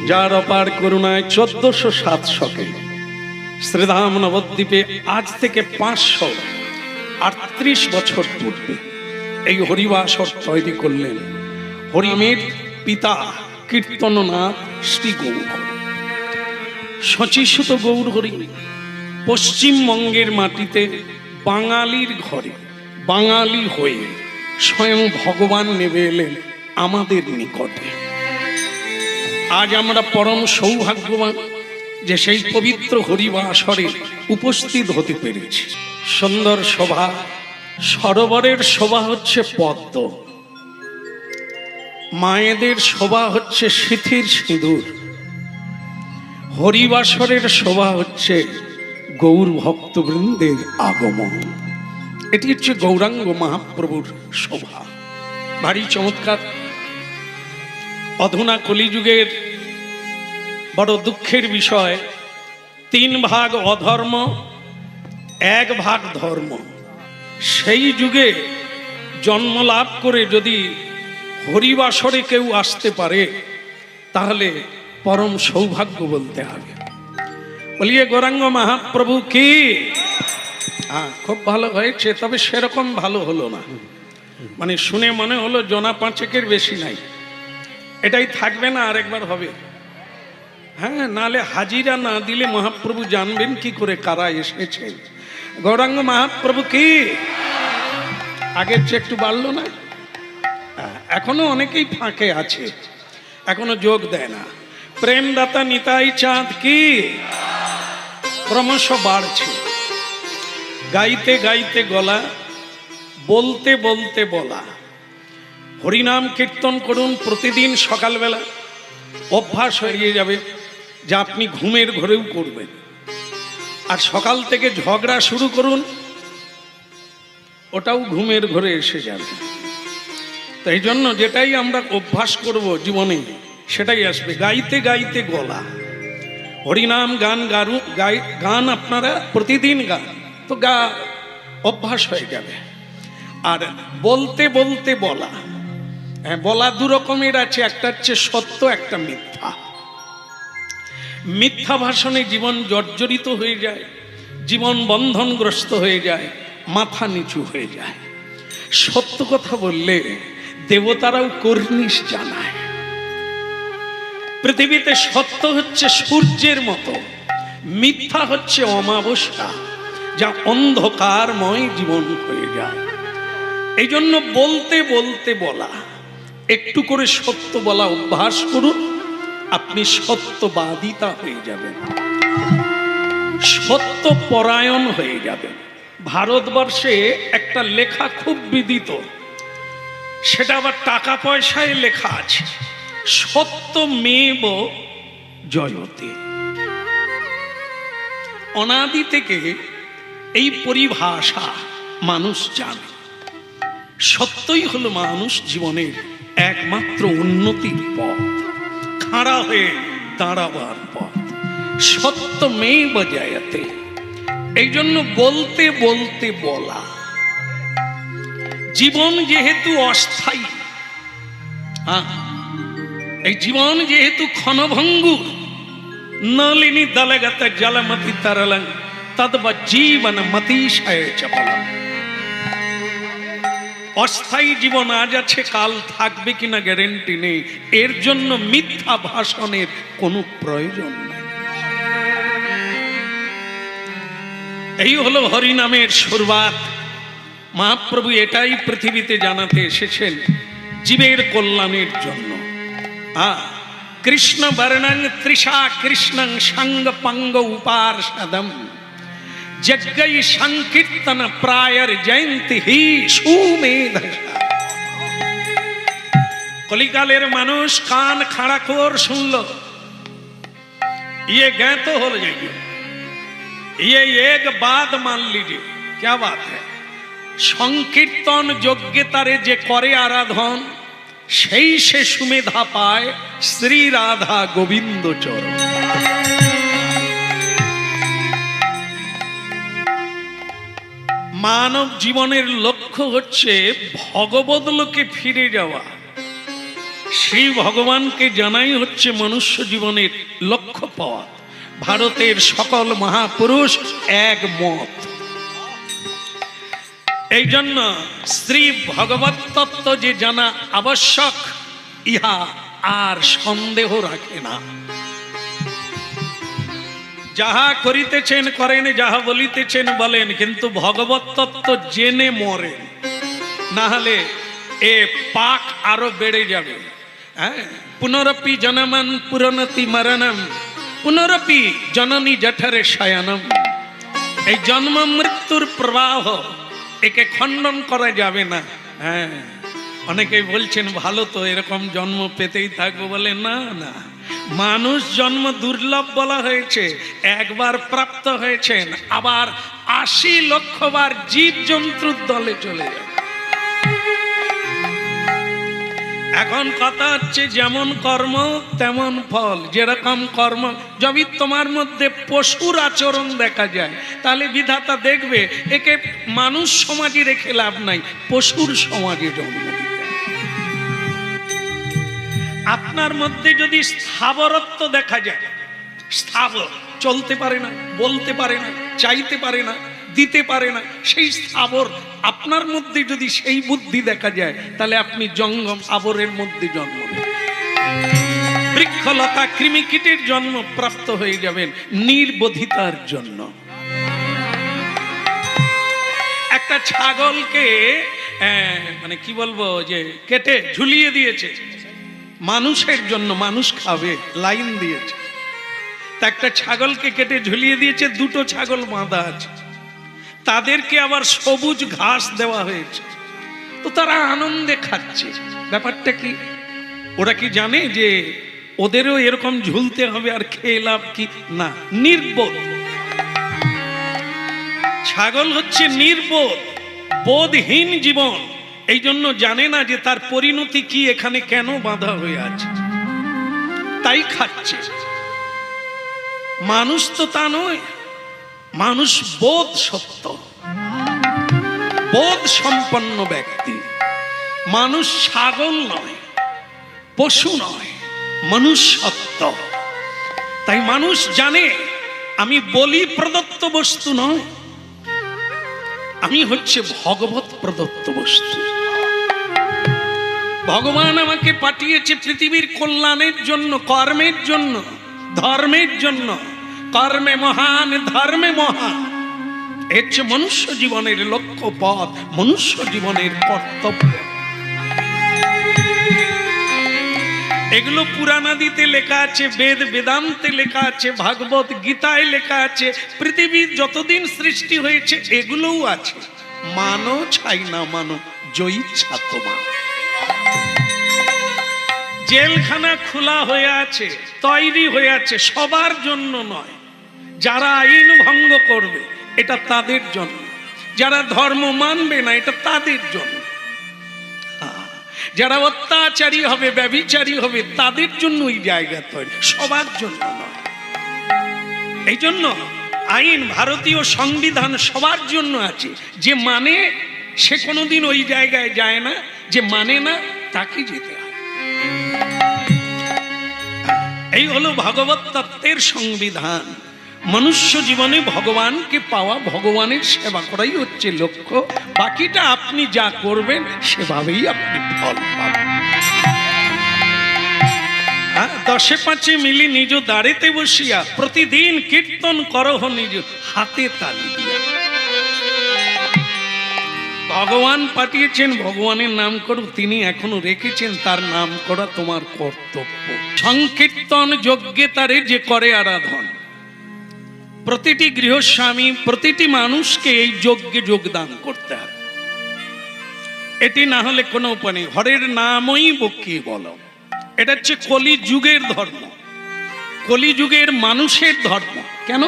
যার অপার করুণায় 1407 শকে শ্রীধাম নবদ্বীপে আজ থেকে 538 বছর পূর্বে এই হরিবাসর তৈরি করলেন হরিমের পিতা কীর্তননাথ শ্রী গৌর। শচীসুত গৌর হরি পশ্চিমবঙ্গের মাটিতে বাঙালির ঘরে বাঙালি হয়ে স্বয়ং ভগবান নেমে এলেন আমাদের নিকটে। আজ আমরা পরম সৌভাগ্যবান যে সেই পবিত্র হরিবাসরে উপস্থিত হতে পেরেছি। সুন্দর শোভা, সরোবরের শোভা হচ্ছে পদ্ম, মায়েদের শোভা হচ্ছে সিথির সিঁদুর, হরিবাসরের শোভা হচ্ছে গৌর ভক্তবৃন্দের আগমন। এটি হচ্ছে গৌরাঙ্গ মহাপ্রভুর শোভা, ভারী চমৎকার। অধুনা কলিযুগের বড় দুঃখের বিষয়, 3 ভাগ অধর্ম, 1 ভাগ ধর্ম। সেই যুগে জন্ম লাভ করে যদি হরিবাসরে কেউ আসতে পারে তাহলে পরম সৌভাগ্য বলতে হবে। বলিয়ে গৌরাঙ্গ মহাপ্রভু কি? খুব ভালো হয়েছে, তবে সেরকম ভালো হলো না। মানে শুনে মনে হলো জনা 5 বেশি নাই। এটাই থাকবে না, আরেকবার হবে। হ্যাঁ, নালে হাজিরা না দিলে মহাপ্রভু জানবেন কি করে কারা এসেছেন। গৌরাঙ্গ মহাপ্রভু কি? আগের চেয়ে একটু বাড়লো না? এখনো অনেকেই ফাঁকে আছে, এখনো যোগ দেয় না। প্রেমদাতা নিতাই চাঁদ কি? ক্রমশ বাড়ছে। গাইতে গাইতে গলা, বলতে বলতে বলা। হরিনাম কীর্তন করুন প্রতিদিন সকালবেলা, অভ্যাস হয়ে যাবে যে আপনি ঘুমের ঘরেও করবেন। আর সকাল থেকে ঝগড়া শুরু করুন, ওটাও ঘুমের ঘরে এসে যাবে। তাই জন্য যেটাই আমরা অভ্যাস করব জীবনে সেটাই আসবে। গাইতে গাইতে গলা, হরিনাম গান গান আপনারা প্রতিদিন গান, তো অভ্যাস হয়ে যাবে। আর বলতে বলতে বলা, বলা 2 রকমের আছে, একটা হচ্ছে সত্য, একটা মিথ্যা। মিথ্যা ভাষণে জীবন জর্জরিত হয়ে যায়, জীবন বন্ধনগ্রস্ত হয়ে যায়, মাথা নিচু হয়ে যায়। সত্য কথা বললে দেবতারাও কর্নিশ জানায়। পৃথিবীতে সত্য হচ্ছে সূর্যের মতো, মিথ্যা হচ্ছে অমাবস্যা, যা অন্ধকারময় জীবন হয়ে যায়। এই জন্য বলতে বলতে বলা, একটু করে সত্য বলা অভ্যাস করুন, আপনি সত্যবাদিতা হয়ে যাবেন, সত্য পরায়ণ হয়ে যাবেন। ভারতবর্ষে একটা লেখা খুব বিদিত, সেটা আবার টাকা পয়সায় লেখা আছে, সত্যমেব জয়তে। অনাদি থেকে এই পরিভাষা মানুষ জানে। সত্যই হলো মানুষ জীবনের একমাত্র উন্নতির পথ, খাড়া হয়ে দাঁড়াবার পথ। সত্যমেব জয়তে। এই জন্য বলতে বলতে বলা। জীবন যেহেতু অস্থায়ী, এই জীবন যেহেতু ক্ষণভঙ্গুর, নলিনী দলগত জলমতি তরলং তদ্ব জীবন মতিশয় চপলং। অস্থায়ী জীবন আজ আছে, কাল থাকবে কিনা গ্যারেন্টি নেই। এর জন্য মিথ্যা ভাষণের কোনো প্রয়োজন নেই। এই হলো হরিনামের শুরুয়াত। মহাপ্রভু এটাই পৃথিবীতে জানাতে এসেছেন জীবের কল্যাণের জন্য। কৃষ্ণ বর্ণং তৃষা কৃষ্ণং সঙ্গ পঙ্গ উপার্ষদম যজ্ঞৈ সংকীর্তন প্রায়র জয়ন্তী হি সুমেধসা। কলিকালের মানুষ কান খাড়া কর শুনল, ये गए तो हो जाएगी, ये एक बात मान लीजिए। क्या बात है? সংকীর্তন যোগ্যতারে যে করে আরাধন, সেই সে সুমেধা পায় শ্রী রাধা গোবিন্দ চরণ। মানব জীবনের লক্ষ্য হচ্ছে ভগবত লোকে ফিরে যাওয়া। শ্রী ভগবানকে জানাই হচ্ছে মনুষ্য জীবনের লক্ষ্য পাওয়া। ভারতের সকল মহাপুরুষ এক মত। এই জন্য শ্রী ভগবত তত্ত্ব যে জানা আবশ্যক, ইহা আর সন্দেহ রাখে না। যাহা করিতেছেন করেন, যাহা বলিতেছেন বলেন, কিন্তু ভগবত তত্ত্ব জেনে মরেন, না হলে এ পাক আরো বেড়ে যাবে। হ্যাঁ, পুনরপি জনমন পুরনতি মরণম, পুনরপি জননী জঠরে শয়নম। এই জন্ম মৃত্যুর প্রবাহ, একে খণ্ডন করা যাবে না। হ্যাঁ, অনেকেই বলছেন ভালো তো, এরকম জন্ম পেতেই থাকবো। বলে না না, মানুষ জন্ম দুর্লভ বলা হয়েছে, একবার প্রাপ্ত হয়েছেন, আবার ৮০ লক্ষ বার জীব জন্তুর দলে চলে যাবে। এখন কথা হচ্ছে যেমন কর্ম তেমন ফল। যেরকম কর্ম, যদি তোমার মধ্যে পশুর আচরণ দেখা যায়, তাহলে বিধাতা দেখবে একে মানুষ সমাজে রেখে লাভ নাই, পশুর সমাজে জন্ম দিতে। আপনার মধ্যে যদি স্থাবরত্ব দেখা যায়, স্থাবর, চলতে পারে না, বলতে পারে না, চাইতে পারে না, দিতে পারে না, সেই স্থাবর আপনার মধ্যে যদি সেই বুদ্ধি দেখা যায়, তাহলে আপনি জঙ্গম আবরের মধ্যে জন্ম নেবেন, বৃক্ষলতা কৃমিকীটের জন্ম প্রাপ্ত হয়ে যাবেন নির্বোধিতার জন্য। একটা ছাগলকে মানে কি বলবো, যে কেটে ঝুলিয়ে দিয়েছে মানুষের জন্য, মানুষ খাবে, লাইন দিয়েছে। তা একটা ছাগলকে কেটে ঝুলিয়ে দিয়েছে, দুটো ছাগল বাঁধা আছে, তাদেরকে আবার সবুজ ঘাস দেওয়া হয়েছে, তো তারা আনন্দে খাচ্ছে। ব্যাপারটা কি? ওরা কি জানে যে ওদেরও এরকম ঝুলতে হবে আর খেয়ে লাভ কি? না, নির্বোধ। ছাগল হচ্ছে নির্বোধ, বোধহীন জীবন। এই জন্য জানে না যে তার পরিণতি কি, এখানে কেন বাঁধা হয়ে আছে, তাই খাচ্ছে। মানুষ তো তা নয়, মানুষ বোধ সত্য, বোধ সম্পন্ন ব্যক্তি। মানুষ ছাগল নয়, পশু নয়, মানুষ সত্য। তাই মানুষ জানে আমি বলি প্রদত্ত বস্তু নয়, আমি হচ্ছে ভগবত প্রদত্ত বস্তু। ভগবান আমাকে পাঠিয়েছে পৃথিবীর কল্যাণের জন্য, কর্মের জন্য, ধর্মের জন্য। কর্মে মহান, ধর্মে মহান, হচ্ছে মনুষ্য জীবনের লক্ষ্য পথ, মনুষ্য জীবনের কর্তব্য। এগুলো পুরাণাদিতে লেখা আছে, বেদ বেদান্তে লেখা আছে, ভাগবত গীতায় লেখা আছে, পৃথিবীর যতদিন সৃষ্টি হয়েছে এগুলোও আছে। মানো ছাই না মানো, জয়ী ছাত্রমা। জেলখানা খোলা হয়ে আছে, তৈরি হয়ে আছে, সবার জন্য নয়। যারা আইন ভঙ্গ করবে এটা তাদের জন্য, যারা ধর্ম মানবে না এটা তাদের জন্য, যারা অত্যাচারী হবে, ব্যভিচারী হবে, তাদের জন্য ওই জায়গা তৈরি, সবার জন্য নয়। এই জন্য আইন, ভারতীয় সংবিধান সবার জন্য আছে। যে মানে সে কোনোদিন ওই জায়গায় যায় না, যে মানে না তাকে যেতে হয়। এই হলো ভগবত তত্ত্বের সংবিধান। মনুষ্য জীবনে ভগবানকে পাওয়া, ভগবানের সেবা করাই হচ্ছে লক্ষ্য। বাকিটা আপনি যা করবেন সেভাবেই আপনি ফল পাবেন। দশে পাঁচে মিলি নিজ দাঁড়েতে বসিয়া, প্রতিদিন কীর্তন করহ নিজ হাতে তালি দিয়া। ভগবান পাঠিয়েছেন, ভগবানের নাম করো, তিনি এখনো রেখেছেন, তার নাম করা তোমার কর্তব্য। সংকীর্তন যজ্ঞে তারে যে করে আরাধন। প্রতিটি গৃহস্বামী, প্রতিটি মানুষকে এই যজ্ঞে যোগদান করতে হবে। এটি না হলে কোনো উপায় নেই। হরের নামই বকিয়ে বলো, এটা হচ্ছে কলি যুগের ধর্ম, কলিযুগের মানুষের ধর্ম। কেন?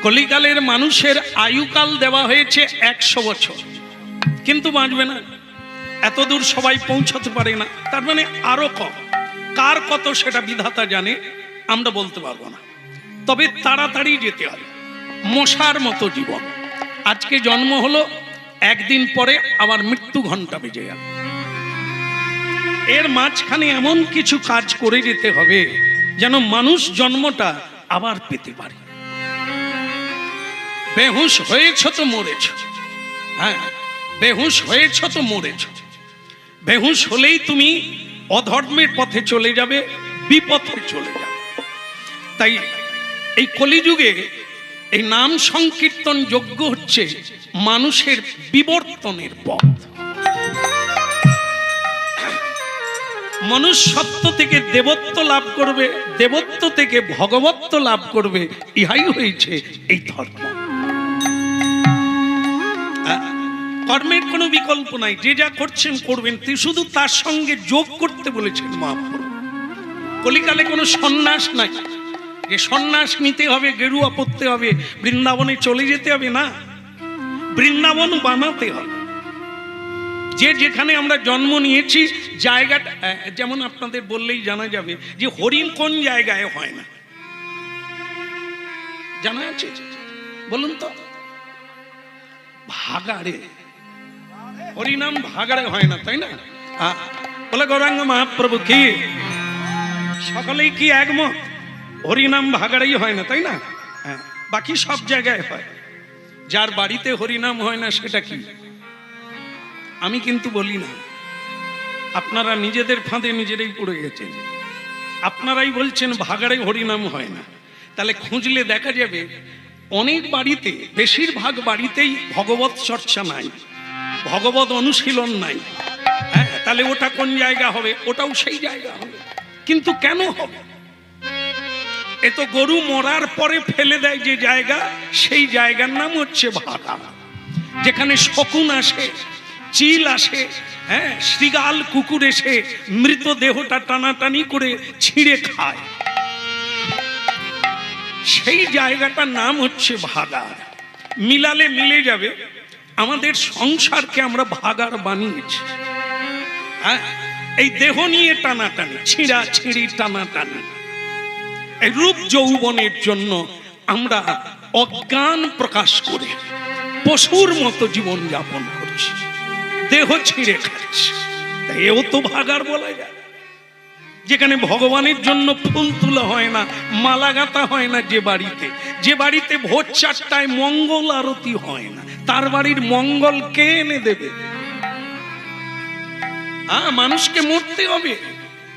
কলিকালের মানুষের আয়ুকাল দেওয়া হয়েছে 100 বছর, কিন্তু বাঁচবে না, এত দূর সবাই পৌঁছতে পারে না। তার মানে আরো কম। কার কত সেটা বিধাতা জানে, আমরা বলতে পারবো না। তবে তাড়াতাড়ি যেতে হবে। মশার মতো জীবন। আজকে জন্ম হলো, একদিন পরে আবার মৃত্যু ঘন্টা বেজে গেল। এর মাঝখানে এমন কিছু কাজ করে যেতে হবে যেন মানুষ জন্মটা আবার পেতে পারে। বেহুশ হয়েছ তো মরেছ, হ্যাঁ বেহুশ হয়েছ তো মরেছ। বেহুশ হলেই তুমি অধর্মের পথে চলে যাবে, বিপথে চলে যাবে। তাই এই কলিযুগে এই নাম সংকীর্তন যজ্ঞ হচ্ছে মানুষের বিবর্তনের পথ। মনুষ্যত্ব থেকে দেবত্ব লাভ করবে, দেবত্ব থেকে ভগবত্ব লাভ করবে, ইহাই হয়েছে এই ধর্ম। কর্মের কোনো বিকল্প নাই, যে যা করছেন করবেন, শুধু তার সঙ্গে যোগ করতে বলেছেন মহাপ্রভু। কলিকালে কোনো সন্ন্যাস নাই যে সন্ন্যাস নিতে হবে, গেরুয়া পরতে হবে, বৃন্দাবনে চলে যেতে হবে, না, বৃন্দাবন বানাতে হবে। যে যেখানে আমরা জন্ম নিয়েছি জায়গাটা, যেমন আপনাদের বললেই জানা যাবে যে হরিণ কোন জায়গায় হয় না, জানা আছে? বলুন তো। ভাগাড়ে হরিনাম ভাগাড়ে হয় না, তাই না? বলে গৌরাঙ্গ মহাপ্রভু কি সকলেই কি একমত? হরিনাম ভাগাড়েই হয় না, তাই না? বাকি সব জায়গায় হয়। যার বাড়িতে হরিনাম হয় না সেটা কি? আমি কিন্তু বলি না, আপনারা নিজেদের ফাঁদে নিজেরাই পড়ে গেছেন। আপনারাই বলছেন ভাগাড়ে হরিনাম হয় না। তাহলে খুঁজলে দেখা যাবে অনেক বাড়িতে, বেশিরভাগ বাড়িতেই ভগবত চর্চা নাই, ভগবত অনুশীলন নাই। হ্যাঁ, তাহলে ওটা কোন জায়গা হবে? ওটাও সেই জায়গা হবে। কিন্তু কেন হবে? এ তো গরু মরার পরে ফেলে দেয় যে জায়গা, সেই জায়গার নাম হচ্ছে ভাগা, যেখানে শকুন আসে, চিল আসে, হ্যাঁ শৃগাল কুকুর এসে মৃতদেহটা টানাটানি করে ছিঁড়ে খায়। সেই জায়গাটার নাম হচ্ছে ভাগাড়। মিলালে মিলে যাবে। আমাদের সংসারকে আমরা ভাগাড় বানিয়েছি। হ্যাঁ, এই দেহ নিয়ে টানাটানি, ছিঁড়া ছিঁড়ি টানাটানি, এই রূপ যৌবনের জন্য আমরা অজ্ঞান প্রকাশ করে পশুর মতো জীবন যাপন করছি, দেহ ছিঁড়ে খাচ্ছি। এও তো ভাগাড় বলা যায়। যেখানে ভগবানের জন্য ফুল তোলা হয় না, মালা গাঁথা হয় না, যে বাড়িতে ভোর 4টায় মঙ্গল আরতি হয় না, তার বাড়ির মঙ্গল কে এনে দেবে? মানুষকে মরতে হবে,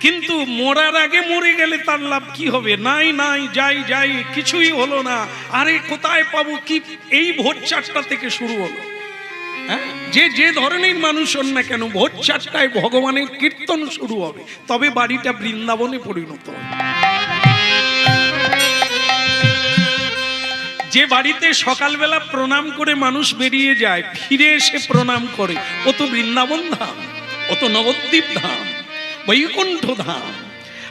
কিন্তু মরার আগে মরে গেলে তার লাভ কি হবে? নাই নাই, যাই যাই, কিছুই হলো না, আরে কোথায় পাবো কি? এই ভোর 4টা থেকে শুরু হলো। যে ধরনের মানুষ হন না কেন, ভোর 4টায় ভগবানের কীর্তন শুরু হবে, তবে বাড়িটা বৃন্দাবনে পরিণত হবে। যে বাড়িতে সকালবেলা প্রণাম করে মানুষ বেরিয়ে যায়, ফিরে এসে প্রণাম করে, ও তো বৃন্দাবন ধাম, ও তো নবদ্বীপ ধাম, বৈকুণ্ঠ ধাম।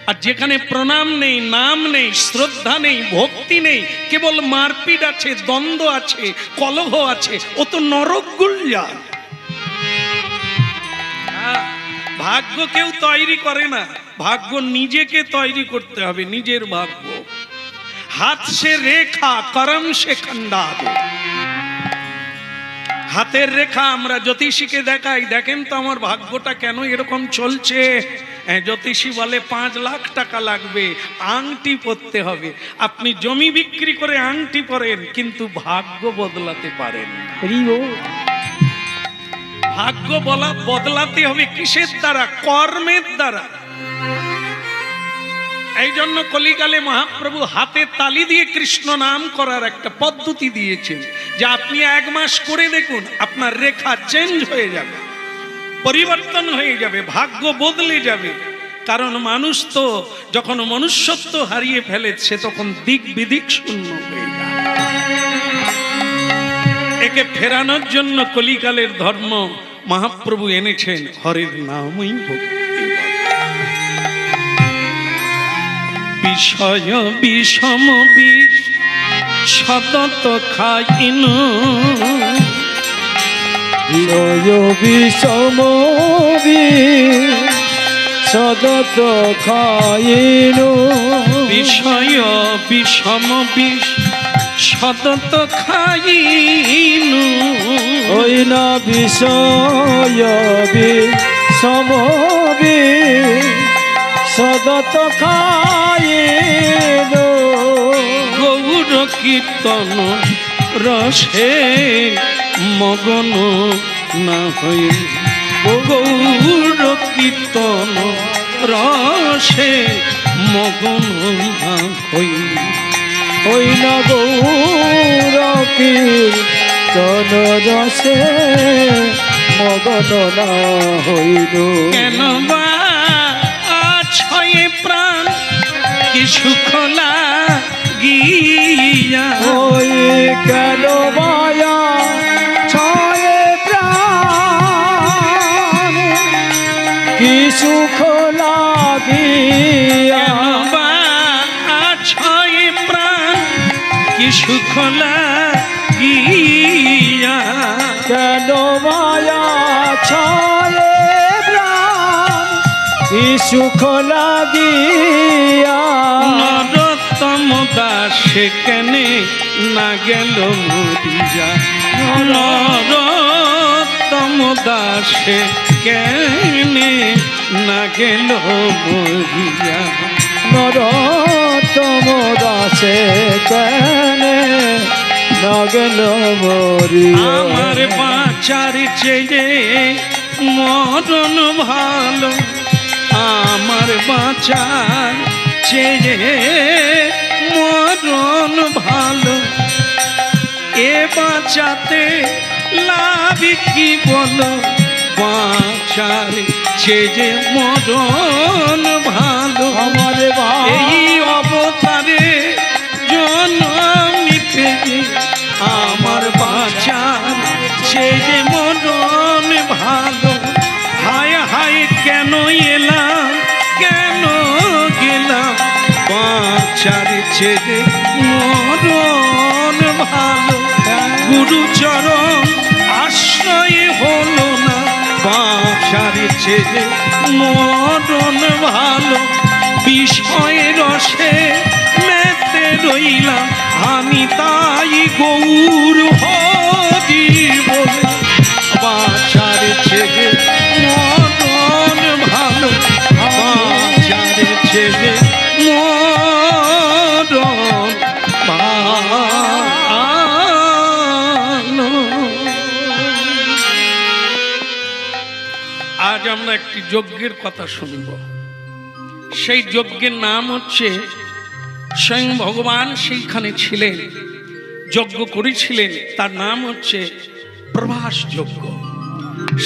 আর যেখানে প্রণাম নেই, নাম নেই, শ্রদ্ধা নেই, ভক্তি নেই, কেবল মারপিট আছে, দ্বন্দ্ব আছে, কলহ আছে, ও তো নরক গুলজার। ভাগ্য কেউ তৈরি করে না, ভাগ্য নিজেকে তৈরি করতে হবে, নিজের ভাগ্য। হাত সে রেখা, করম সে খন্ডা। হাতের রেখা আমরা জ্যোতিষীকে দেখাই, দেখেন তো আমার ভাগ্যটা কেন এরকম চলছে। জ্যোতিষী বলে 5 লাখ টাকা লাগবে, আংটি পরতে হবে। আপনি জমি বিক্রি করে আংটি পরেন, কিন্তু ভাগ্য বদলাতে পারেন। ভাগ্য বদলাতে হবে কিসের দ্বারা? কর্মের দ্বারা। এই জন্য কলিকালে মহাপ্রভু হাতে তালি দিয়ে কৃষ্ণ নাম করার একটা পদ্ধতি দিয়েছেন, যে আপনি 1 মাস করে দেখুন, আপনার রেখা চেঞ্জ হয়ে যাবে, পরিবর্তন হয়ে যাবে, ভাগ্য বদলে যাবে। কারণ মানুষ তো যখন মনুষ্যত্ব হারিয়ে ফেলেছে, তখন দিক বিদিক শূন্য হয়ে যায়। একে ফেরানোর জন্য কলিকালের ধর্ম মহাপ্রভু এনেছেন হরির নামই ভক্তি। বিষয় বিষম বিষ সতত খাইনু, বিষম বিষ সতত খাইনু, বিষয় বিষম বিষ সতত খাইনু, ওই না বিষয় বিষম সদত খাইল গৌর কীর্তন রসে মগন না হই, গৌর কীর্তন রসে মগন না হই, ওই না গৌর কীর্তন রসে মগন না হইল। কেন বা ছয়ে প্রাণ কি সুখ লাগিয়া, ওই কেন মায়া ছয়ে প্রাণ কি সুখ লাগিয়া, বা ছয়ে প্রাণ কি সুখ লাগিয়া, কেন মায়া ছয়ে প্রাণ কি সুখ লাগিয়া, নরোত্তম দাসে কেনে না গেল মরিয়া, নরোত্তম দাসে কেনে না গেল মরিয়া, নরোত্তম দাসে কেনে না গেল মরিয়া। আমার বাঁচার চেয়ে মরণ ভালো, আমার বাঁচার চেয়ে মরণ ভালো, এ বাঁচাতে লাভ কি বলো, বাঁচার চেয়ে মরণ ভালো, আমার এই অবতারে জন্মি পেয়ে আমার বাঁচার চেয়ে মরণ ভালো, হায় হায় কেন এলাম কেন গেলাম, বাঁচার চেয়ে মরণ ভালো, গুরুচরণ আশ্রয় হলো না, বাঁচার চেয়ে মরণ ভালো, বিষয় রসে মেতে রইলাম আমি তাই গৌর হরি বলে, বাঁচার চেয়ে মরণ ভালো, বাঁচার চেয়ে মরণ ভালো। আজ আমরা একটি যজ্ঞের কথা শুনব। সেই যজ্ঞের নাম হচ্ছে, স্বয়ং ভগবান সেইখানে ছিলেন, যজ্ঞ করেছিলেন, তার নাম হচ্ছে প্রভাস যজ্ঞ।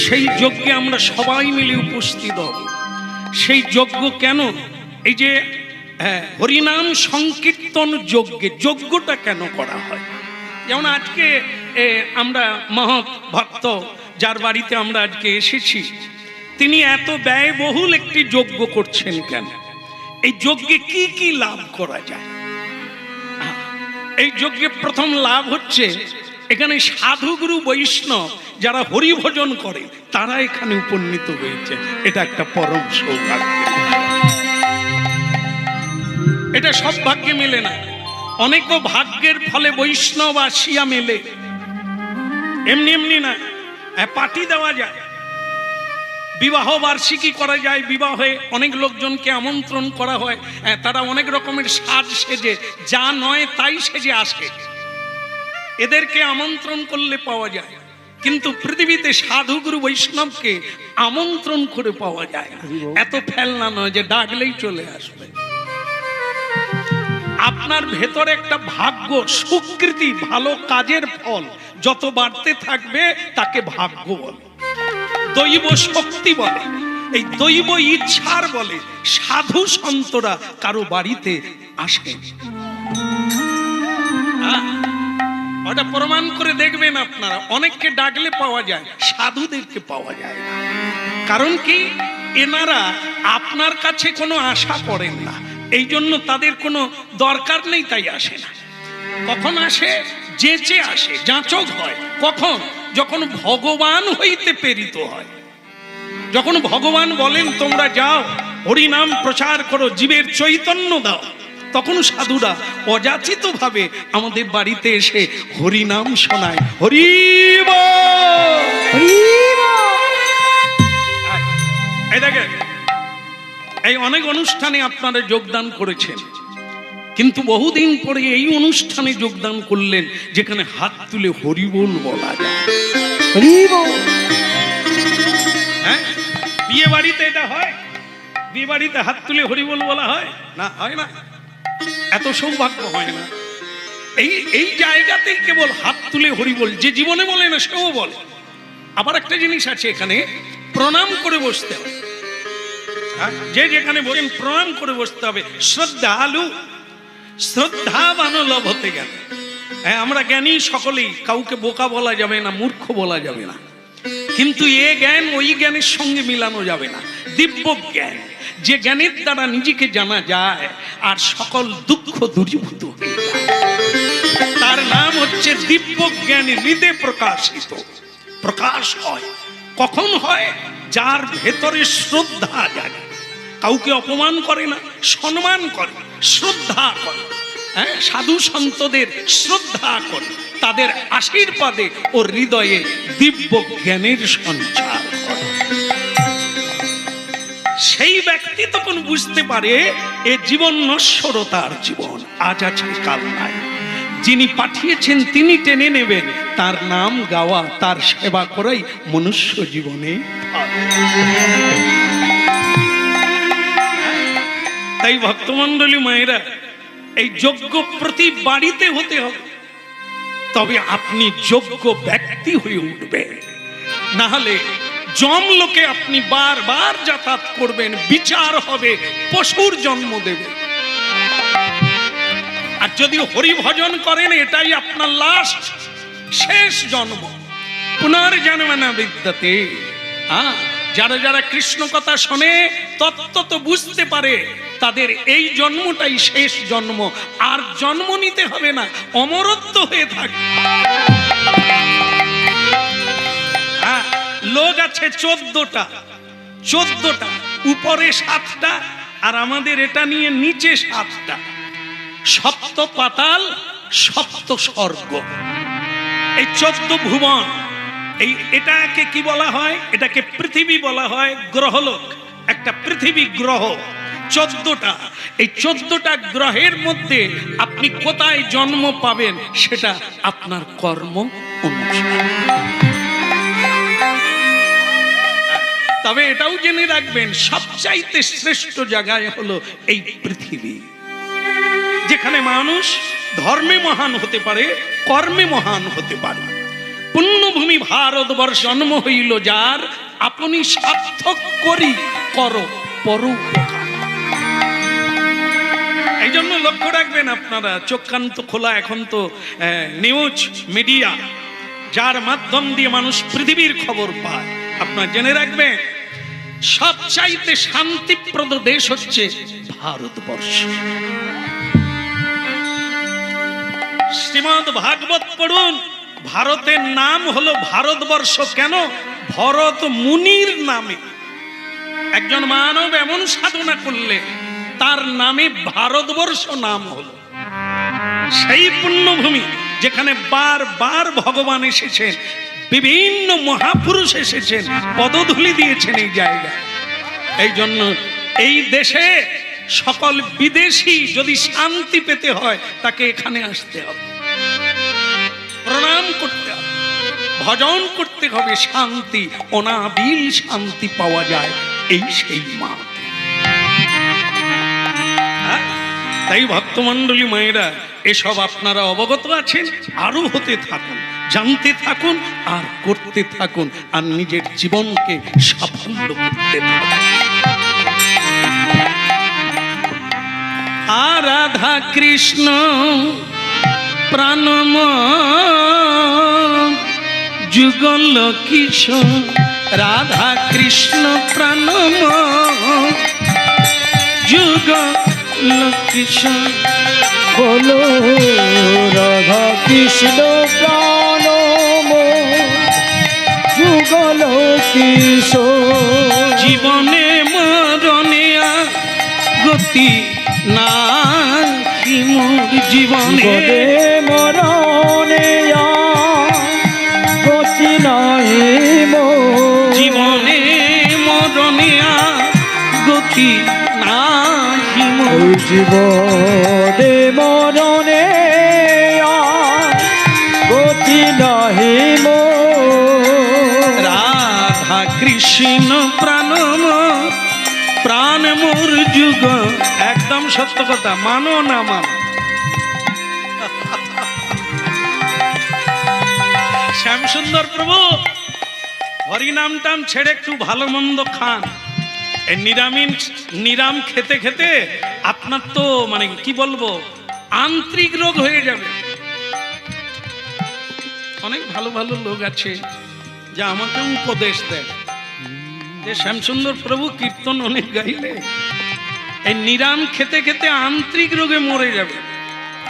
সেই যজ্ঞে আমরা সবাই মিলে উপস্থিত হব। সেই যজ্ঞ কেন, এই যে হরিনাম সংকীর্তন যজ্ঞে, যজ্ঞটা কেন করা হয়? যেমন আজকে আমরা মহৎ ভক্ত যার বাড়িতে আমরা আজকে এসেছি, তিনি এত ব্যয়বহুল একটি যজ্ঞ করছেন কেন? এই যজ্ঞে কি কি লাভ করা যায়? এই যজ্ঞে প্রথম লাভ হচ্ছে, এখানে সাধুগুরু বৈষ্ণব যারা হরিভজন করে তারা এখানে উপনীত হয়েছে, এটা একটা পরম সৌভাগ্য। এটা সব ভাগ্যে মেলে না, অনেকও ভাগ্যের ফলে বৈষ্ণব আসিয়া মেলে, এমনি এমনি না। পার্টি দেওয়া যায়, বিবাহ বার্ষিকী করা যায়, বিবাহে অনেক লোকজনকে আমন্ত্রণ করা হয়, তারা অনেক রকমের সাজ সেজে, যা নয় তাই সেজে আসে, এদেরকে আমন্ত্রণ করলে পাওয়া যায়। কিন্তু পৃথিবীতে সাধুগুরু বৈষ্ণবকে আমন্ত্রণ করে পাওয়া যায় না, এত ফেলনা নয় যে ডাকলেই চলে আসবে। আপনার ভেতরে একটা ভাগ্য, সুকৃতি, ভালো কাজের ফল যত বাড়তে থাকবে তাকে ভাগ্য বলে, দৈব শক্তি বলে, এই দৈব ইচ্ছার বলে। সাধু সন্তরা কারো বাড়িতে আসে, ওটা প্রমাণ করে দেখবেন আপনারা, অনেককে ডাকলে পাওয়া যায়, সাধুদেরকে পাওয়া যায় না। কারণ কি, এনারা আপনার কাছে কোনো আশা করেন না, এই জন্য তাদের কোনো দরকার নেই, তাই আসে না। কখন আসে? যেচে আসে, যাচক হয়। কখন? যখন ভগবান হইতে প্রেরিত হয়, যখন ভগবান বলেন তোমরা যাও হরিনাম প্রচার করো, জীবের চৈতন্য দাও, তখন সাধুরা অযাচিত ভাবে আমাদের বাড়িতে এসে হরিনাম শোনায়। হরি বল। এই দেখেন, এই অনেক অনুষ্ঠানে আপনারা যোগদান করেছেন, কিন্তু বহুদিন পরে এই অনুষ্ঠানে যোগদান করলেন যেখানে হাত তুলে হরিবোল বলা যায়। হ্যাঁ, বিয়ে বাড়িতে এটা হয়? বিয়ে বাড়িতে হাত তুলে হরিবোল বলা হয় না? হয় না, এত সৌভাগ্য হয় না। এই জায়গাতেই কেবল হাত তুলে হরিবোল, যে জীবনে বলে না সেও বলে। আবার একটা জিনিস আছে, এখানে প্রণাম করে বসতে হবে। যে যেখানে বলেন প্রণাম করে বসতে হবে। শ্রদ্ধালু শ্রদ্ধাবান লভতে জ্ঞান। হ্যাঁ, আমরা জ্ঞানী সকলেই, কাউকে বোকা বলা যাবে না, মূর্খ বলা যাবে না, কিন্তু এ জ্ঞান ওই জ্ঞানের সঙ্গে মিলানো যাবে না। দিব্য জ্ঞান, যে জ্ঞানের দ্বারা নিজেকে জানা যায় আর সকল দুঃখ দূরীভূত হয়ে যায়, তার নাম হচ্ছে দিব্য জ্ঞান। হৃদে প্রকাশিত, প্রকাশ হয়। কখন হয়? যার ভেতরে শ্রদ্ধা জাগে, কাউকে অপমান করে না, সম্মান করে, শ্রদ্ধা করে। হ্যাঁ, সাধু সন্তদের শ্রদ্ধা করে, তাদের আশীর্বাদে ও হৃদয়ে দিব্য জ্ঞানের সঞ্চার করে। সেই ব্যক্তি তখন বুঝতে পারে এ জীবন নশ্বরতার জীবন, আজ আছে কাল নাই। যিনি পাঠিয়েছেন তিনি টেনে নেবেন, তার নাম গাওয়া, তার সেবা করাই মনুষ্য জীবনে। তাই ভক্তমণ্ডলী মায়েরা, এই যোগ্য প্রতি বাড়িতে হতে হবে, তবে আপনি যোগ্য ব্যক্তি হয়ে উঠবেন। না হলে জমলোকে আপনি বারবার যাতায়াত করবেন, বিচার হবে, পশুর জন্ম দেবে। আর যদি হরিভজন করেন, এটাই আপনার লাস্ট, শেষ জন্ম। পুনর্জন্ম না বিদ্যতে। যারা যারা কৃষ্ণ কথা শোনে, তত্ত্ব তো বুঝতে পারে, তাদের এই জন্মটাই শেষ জন্ম, আর জন্ম নিতে হবে না, অমরত্ব হয়ে থাকে। লোক আছে 14টা, উপরে 7টা, আর আমাদের এটা নিয়ে নিচে 7টা। সপ্ত পাতাল, সপ্ত স্বর্গ, এই 14 ভুবন। এটাকে কি বলা হয়? এটাকে পৃথিবী বলা হয়, গ্রহলোক। একটা পৃথিবী গ্রহ 14টা। এই 14টা গ্রহের মধ্যে আপনি কোথায় জন্ম পাবেন সেটা আপনার কর্ম অনুসারে। তবে এটাও জেনে রাখবেন, সবচাইতে শ্রেষ্ঠ জায়গায় হলো এই পৃথিবী, যেখানে মানুষ ধর্মে মহান হতে পারে, কর্মে মহান হতে পারে। পুণ্যভূমি ভারতবর্ষ জন্ম হইল যার, আপনি সার্থক করি করো পরোপকার। এই জন্য লক্ষ্য রাখবেন আপনারা, চোখ কান তো খোলা, এখন তো নিউজ মিডিয়া, যার মাধ্যম দিয়ে মানুষ পৃথিবীর খবর পায়। আপনারা জেনে রাখবেন, সবচাইতে শান্তিপ্রদ দেশ হচ্ছে ভারতবর্ষ। শ্রীমদ্ ভাগবত পড়ুন, ভারতের নাম হলো ভারতবর্ষ। কেন? ভরত মুনির নামে একজন মানব এমন সাধনা করলে তার নামে ভারতবর্ষ নাম হলো। সেই পুণ্যভূমি যেখানে বারবার ভগবান এসেছেন, বিভিন্ন মহাপুরুষ এসেছেন, পদধূলি দিয়েছেন এই জায়গায়। এই জন্য এই দেশে সকল বিদেশি যদি শান্তি পেতে হয়, তাকে এখানে আসতে হবে, প্রণাম করতে হবে, ভজন করতে হবে। শান্তি, অনাবিল শান্তি পাওয়া যায় এই সেই মা। তাই ভক্তমণ্ডলী মায়েরা, এসব আপনারা অবগত আছেন, আরো হতে থাকুন, জানতে থাকুন, আর করতে থাকুন, আর নিজের জীবনকে সাফল্য করতে থাকুন। রাধা কৃষ্ণ প্রাণম যুগল কিশোর, রাধা কৃষ্ণ প্রাণম যুগল কিশোর। বলো রাধা কৃষ্ণ প্রাণম যুগল কিশোর। জীবনে মরণে গতি নাহি মোর, জীবনে মরণে গতি নাহি মোর, জীবনে মরণে গতি জীবনে মরণে আর গতি নাহি মোর। রাধা কৃষ্ণ প্রাণম প্রাণ মোর যুগ, একদম সত্য কথা, মানো না মানো। শ্যামসুন্দর প্রভু হরিনাম টাম ছেড়ে একটু ভালো মন্দ খান। এই নিরাম খেতে খেতে আপনার তো মানে কি বলবো আন্তরিক রোগ হয়ে যাবে। অনেক ভালো ভালো লোক আছে যা আমাকে উপদেশ দেয় যে শ্যামসুন্দর প্রভু কীর্তন অনেক গাইলে এই নিরাম খেতে খেতে আন্তরিক রোগে মরে যাবে,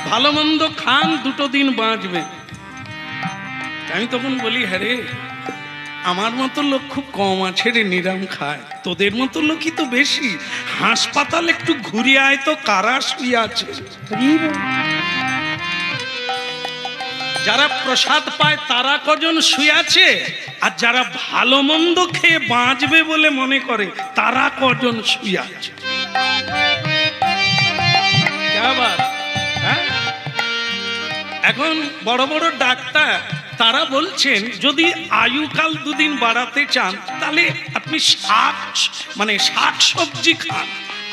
ভালো মন্দ খান, দুটো দিন বাঁচবে। আমি তখন বলি, হ্যাঁ রে, আমার মতো লোক খুব কম আছে রে নিরাম খায়, তোদের মতো লোকই তো বেশি। হাসপাতাল একটু ঘুরে আয় তো, কারা শুয়ে আছে। যারা প্রসাদ পায় তারা কজন শুয়ে আছে, আর যারা ভালো মন্দ খেয়ে বাঁচবে বলে মনে করে তারা কজন শুয়ে আছে। হ্যাঁ? এখন বড় বড় ডাক্তার তারা বলছেন যদি আয়ুকাল দুদিন বাড়াতে চান তাহলে আপনি শাক সবজি খান,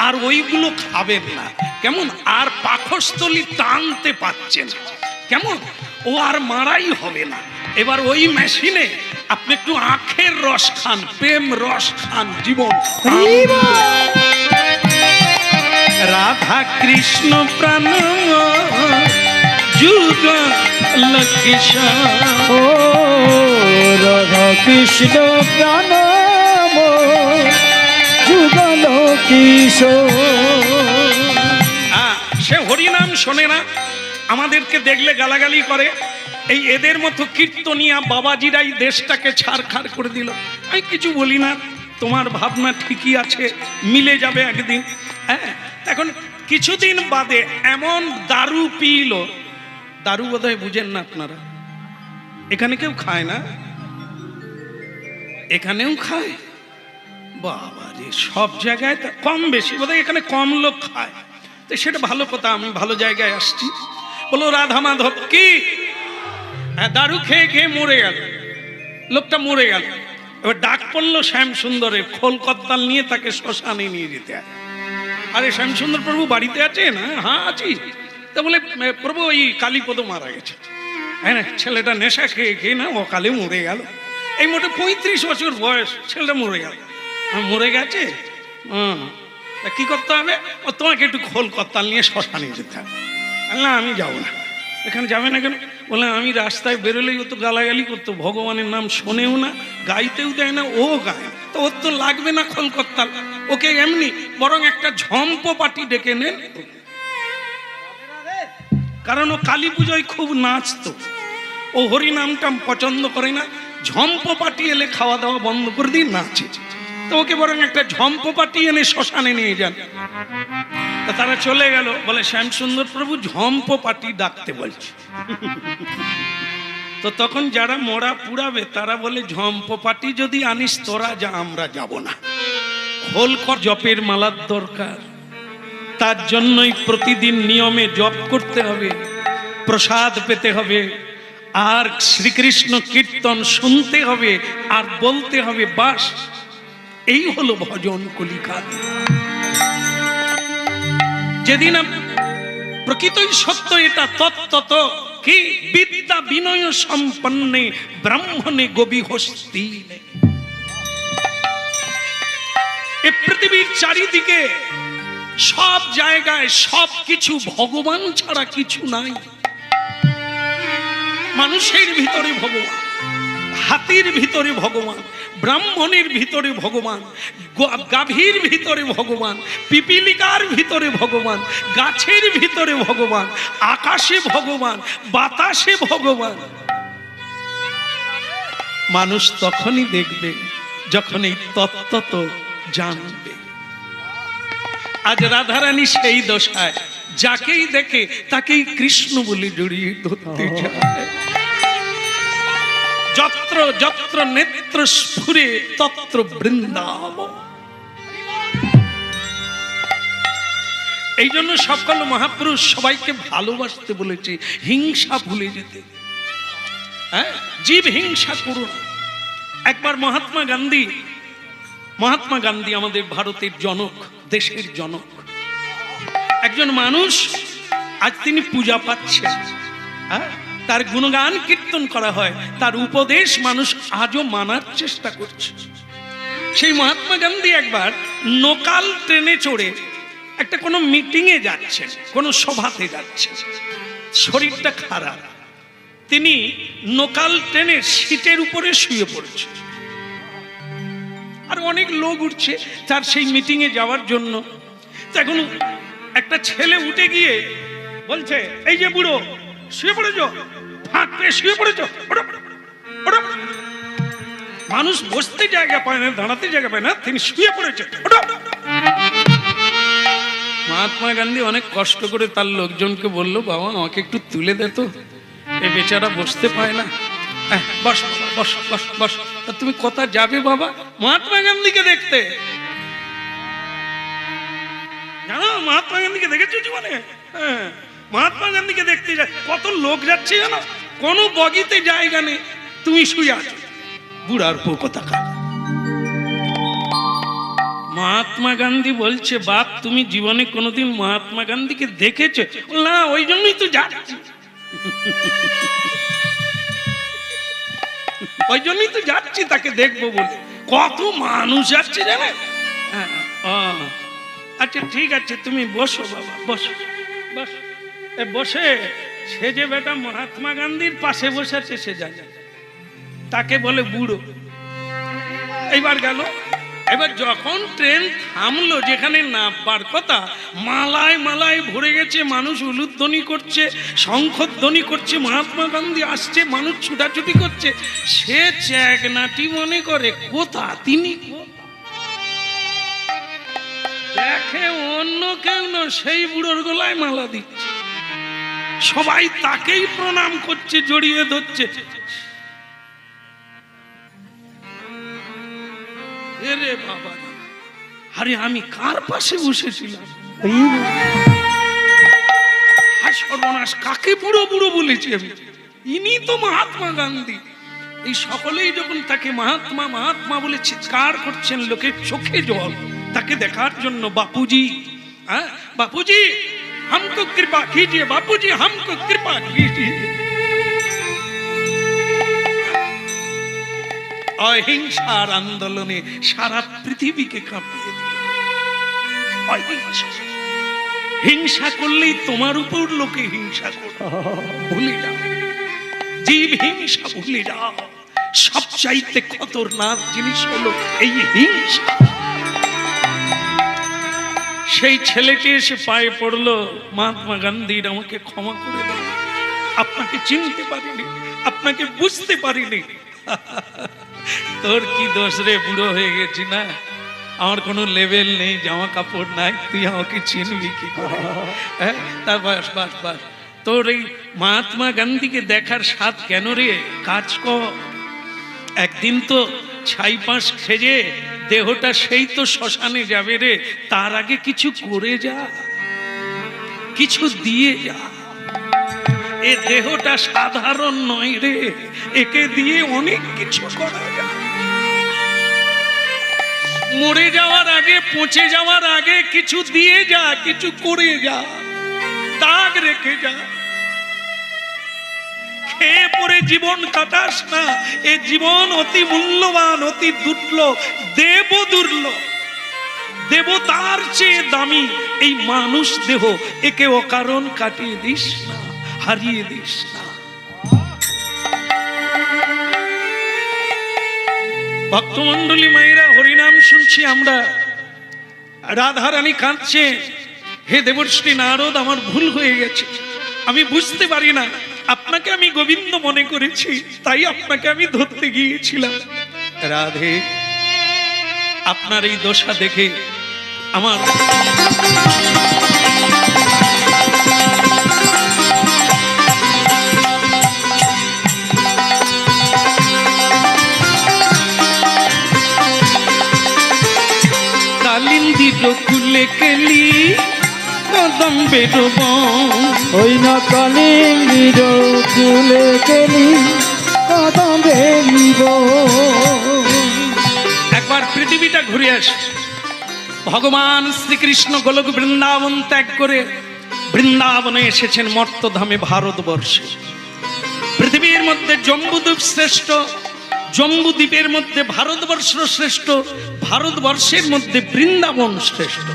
আর ওইগুলো খাবেন না। কেমন আর পাকস্থলী টানতে পাচ্ছেন, কেমন ও আর মারাই হবে না। এবার ওই মেশিনে আপনি একটু আখের রস খান, প্রেম রস খান, জীবন। রাধা কৃষ্ণ প্রাণ যুগ ও রাধা কৃষ্ণ প্রাণ যুগল কিশোর। সে হরিনাম শোনে না, আমাদেরকে দেখলে গালাগালি করে। এই এদের মতো কীর্তনিয়া বাবাজিরাই দেশটাকে ছাড়খাড় করে দিল। আমি কিছু বলি না, তোমার ভাবনা ঠিকই আছে, মিলে যাবে একদিন। হ্যাঁ, এখন কিছুদিন বাদে এমন দারু পিল, দারু বোধহয় বুঝেন না আপনারা, এখানে কেউ খায় না, এখানেও খায়। বাবা রে, সব জায়গায় কম বেশি বোধহয় এখানে কম লোক খায়, তো সেটা ভালো কথা, আমি ভালো জায়গায় আসছি। বলো রাধা মাধব কি, দারু খেয়ে খেয়ে মরে গেল, লোকটা মরে গেল। এবার ডাক পড়লো শ্যামসুন্দরের, খোল কদ্দাল নিয়ে তাকে শ্মশানে নিয়ে যেতে হয়। আরে শ্যামসুন্দর প্রভু বাড়িতে আছেন? হ্যাঁ আছি। তা বলে প্রভু ওই কালীপদ মারা গেছে। হ্যাঁ না, ছেলেটা নেশা খেয়ে খেয়ে না অকালে মরে গেল। এই মোটে 35 বছর বয়স, ছেলেটা মরে গেল। মরে গেছে, কি করতে হবে? ও তোমাকে একটু খোল কত্তাল নিয়ে শ্মশানে যেতে হবে। না আমি যাবো না। এখানে যাবে না কেন? বলে আমি রাস্তায় বেরোলেই ও তো গালাগালি করতো, ভগবানের নাম শোনেও না, গাইতেও দেয় না, ও গায়, তো ওর তো লাগবে না খোল কত্তাল, ওকে এমনি বরং একটা ঝম্প পাটি ডেকে নেন, কারণ ও কালী পুজোয় খুব নাচতো, ও হরিনামটা পছন্দ করে না। ঝম্প পাটি এলে খাওয়া দাওয়া বন্ধ করে দিয়ে নাচে, তো ওকে বরং একটা ঝম্প পাটি এনে শ্মশানে নিয়ে যান। তারা চলে গেল, বলে শ্যামসুন্দর প্রভু ঝম্প পাটি ডাকতে বলছে। তো তখন যারা মোড়া পুড়াবে তারা বলে ঝম্প পাটি যদি আনিস তোরা যা, আমরা যাব না। খোল জপের মালার দরকার, তার জন্যই প্রতিদিন নিয়মে জপ করতে হবে, প্রসাদ পেতে হবে, আর শ্রীকৃষ্ণ কীর্তন শুনতে হবে আর বলতে হবে, বাস এই হলো ভজন কলিকাল। যেদিন প্রকৃতই সত্য এটা তত্ত্বত কি বিদ্যা বিনয় সম্পন্নে ব্রাহ্মণে গবি হস্তি। এই পৃথিবীর চারিদিকে সব জায়গায় সব কিছু ভগবান ছাড়া কিছু নাই। মানুষের ভিতরে ভগবান, হাতির ভিতরে ভগবান, ব্রাহ্মণের ভিতরে ভগবান, গাভীর ভিতরে ভগবান, পিপিলিকার ভিতরে ভগবান, গাছের ভিতরে ভগবান, আকাশে ভগবান, বাতাসে ভগবান। মানুষ তখনই দেখবে যখন এই তত্ত্ব জানবে। আজ রাধারানী সেই দশায়, যাকেই দেখে তাকেই কৃষ্ণ বলে জড়িয়ে ধরতে চায়। যত্র যত্র নেত্র স্ফুরে তত্র বৃন্দাবন। এই জন্য সকল মহাপুরুষ সবাইকে ভালোবাসতে বলেছে, হিংসা ভুলে যেতে। হ্যাঁ, জীব হিংসা করো না। একবার মহাত্মা গান্ধী আমাদের ভারতের জনক, দেশের জনক, একজন মানুষ, আজ তিনি পূজা পাচ্ছেন, হ্যাঁ, তার গুণগান কীর্তন করা হয়, তার উপদেশ মানুষ আজও মানার চেষ্টা করছে। সেই মহাত্মা গান্ধী একবার লোকাল ট্রেনে চড়ে একটা কোনো মিটিংয়ে যাচ্ছেন, কোনো সভাতে যাচ্ছেন, শরীরটা খারাপ, তিনি লোকাল ট্রেনের সিটের উপরে শুয়ে পড়েছে, আর অনেক লোক উঠছে তার সেই মিটিংয়ে যাওয়ার জন্য। এখন একটা ছেলে উঠে গিয়ে বলছে, এই যে বুড়ো শুয়ে পড়েছ, ফাঁক পেয়ে শুয়ে পড়েছ, মানুষ বসতে জায়গা পায় না, দাঁড়াতে জায়গা পায় না, তিনি শুয়ে পড়েছে। মহাত্মা গান্ধী অনেক কষ্ট করে তার লোকজনকে বলল, বাবা আমাকে একটু তুলে দে তো, এই বেচারা বসতে পায় না। বস বস বস বস। তুমি কোথা যাবে বাবা? মহাত্মা গান্ধীকে দেখতে। জানো মহাত্মা গান্ধীকে দেখেছো জীবনে? হ্যাঁ, মহাত্মা গান্ধীকে দেখতে যায়, কত লোক যাচ্ছে জানো, কোনো বগিতে জায়গা নেই, তুমি শুয়ে আছো, বুড়ার পো কোথাকা। মহাত্মা গান্ধী বলছে, বাপ তুমি জীবনে কোনোদিন মহাত্মা গান্ধীকে দেখেছো? না, ওই জন্যই তো যাচ্ছি, ওই জন্যই তো যাচ্ছি তাকে দেখবো বলে। কত মানুষ যাচ্ছে জানে। আচ্ছা ঠিক আছে, তুমি বসো বাবা, বসো বস। বসে সে যে বেটা মহাত্মা গান্ধীর পাশে বসেছে সে জানে, তাকে বলে বুড়ো। এইবার গেল, এবার যখন ট্রেন থামলো, যেখানে নামবার কথা, মালায় মালায় ভরে গেছে, মানুষ উলুধ্বনি করছে, শঙ্খধ্বনি করছে, মহাত্মা গান্ধী আসছে, মানুষ ছুটাছুটি করছে। সে চ্যাগনাটি মনে করে কোথা তিনি, দেখে অন্য কেউ না, সেই বুড়োর গলায় মালা দিচ্ছে, সবাই তাকেই প্রণাম করছে, জড়িয়ে ধরছে। এরে বাবা, আরে আমি কার পাশে বসেছিলাম? সর্বনাশ, কাকে বুড়ো বুড়ো বলেছি আমি? ইনি তো মহাত্মা গান্ধী। এই সকলেই যখন তাকে মহাত্মা মহাত্মা বলে চিৎকার করছেন, লোকের চোখে জল তাকে দেখার জন্য। বাপুজি, হ্যাঁ বাপুজি हमको कृपा कीजिए, बापूजी हमको कृपा कीजिए। অহিংসার আন্দোলনে সারা পৃথিবীকে কাঁপিয়ে দিল। হিংসা করলেই তোমার উপর লোকে হিংসা করবে, ভুলে যাও, জীব হিংসা ভুলে যাও। সবচাইতে খতরনাক জিনিস হলো এই হিংসা। সেই ছেলেটি এসে পায়ে পড়লো, মহাত্মা গান্ধীর আমাকে ক্ষমা করে দেন, আপনাকে চিনতে পারিনি, আপনাকে বুঝতে পারিনি। তোর কি দোষ রে, বুড়ো হয়ে গেছি না, আমার কোনো লেভেল নেই, জামা কাপড় নাই, তুই আমাকে চিনবি কি করে? হ্যাঁ, তার বাস বাস বাস, তোর এই মহাত্মা গান্ধীকে দেখার স্বাদ কেন রে? কাজ কর, একদিন তো ছাই পাঁশ খেজে দেহটা সেই তো শ্মশানে যাবে রে, তার আগে কিছু করে যা, কিছু দিয়ে যা। এ দেহটা সাধারণ নয় রে, একে দিয়ে অনেক কিছু করা যায়। মরে যাওয়ার আগে, পচে যাওয়ার আগে কিছু দিয়ে যা, কিছু করে যা, দাগ রেখে যা। খেয়ে পরে জীবন কাটাস না, এ জীবন অতি মূল্যবান, অতি দুর্লভ, দেব দুর্লভ, দেবতার চেয়ে দামি এই মানুষ দেহ, একে অকারণ কাটিয়ে দিস না, হারিয়ে দিস না। ভক্তমন্ডলী মায়েরা, হরিনাম শুনছি আমরা, রাধারানী কাঁদছে, হে দেবর্ষী নারদ, আমার ভুল হয়ে গেছে, আমি বুঝতে পারি না, আপনাকে আমি গোবিন্দ মনে করেছি, তাই আপনাকে আমি ধরতে গিয়েছিলাম। রাধে, আপনার এই দশা দেখে আমার কালিন্দি রকুলে কেলি কদম্বের বন। ওই না কালিঙ্গির কুলে কেলি কদম্বে নিব। একবার পৃথিবীটা ঘুরে আসে। ভগবান শ্রীকৃষ্ণ গোলক বৃন্দাবন ত্যাগ করে বৃন্দাবনে এসেছেন মর্তধামে ভারতবর্ষে। পৃথিবীর মধ্যে জম্বুদ্বীপ শ্রেষ্ঠ, জম্বুদ্বীপের মধ্যে ভারতবর্ষ শ্রেষ্ঠ, ভারতবর্ষের মধ্যে বৃন্দাবন শ্রেষ্ঠ।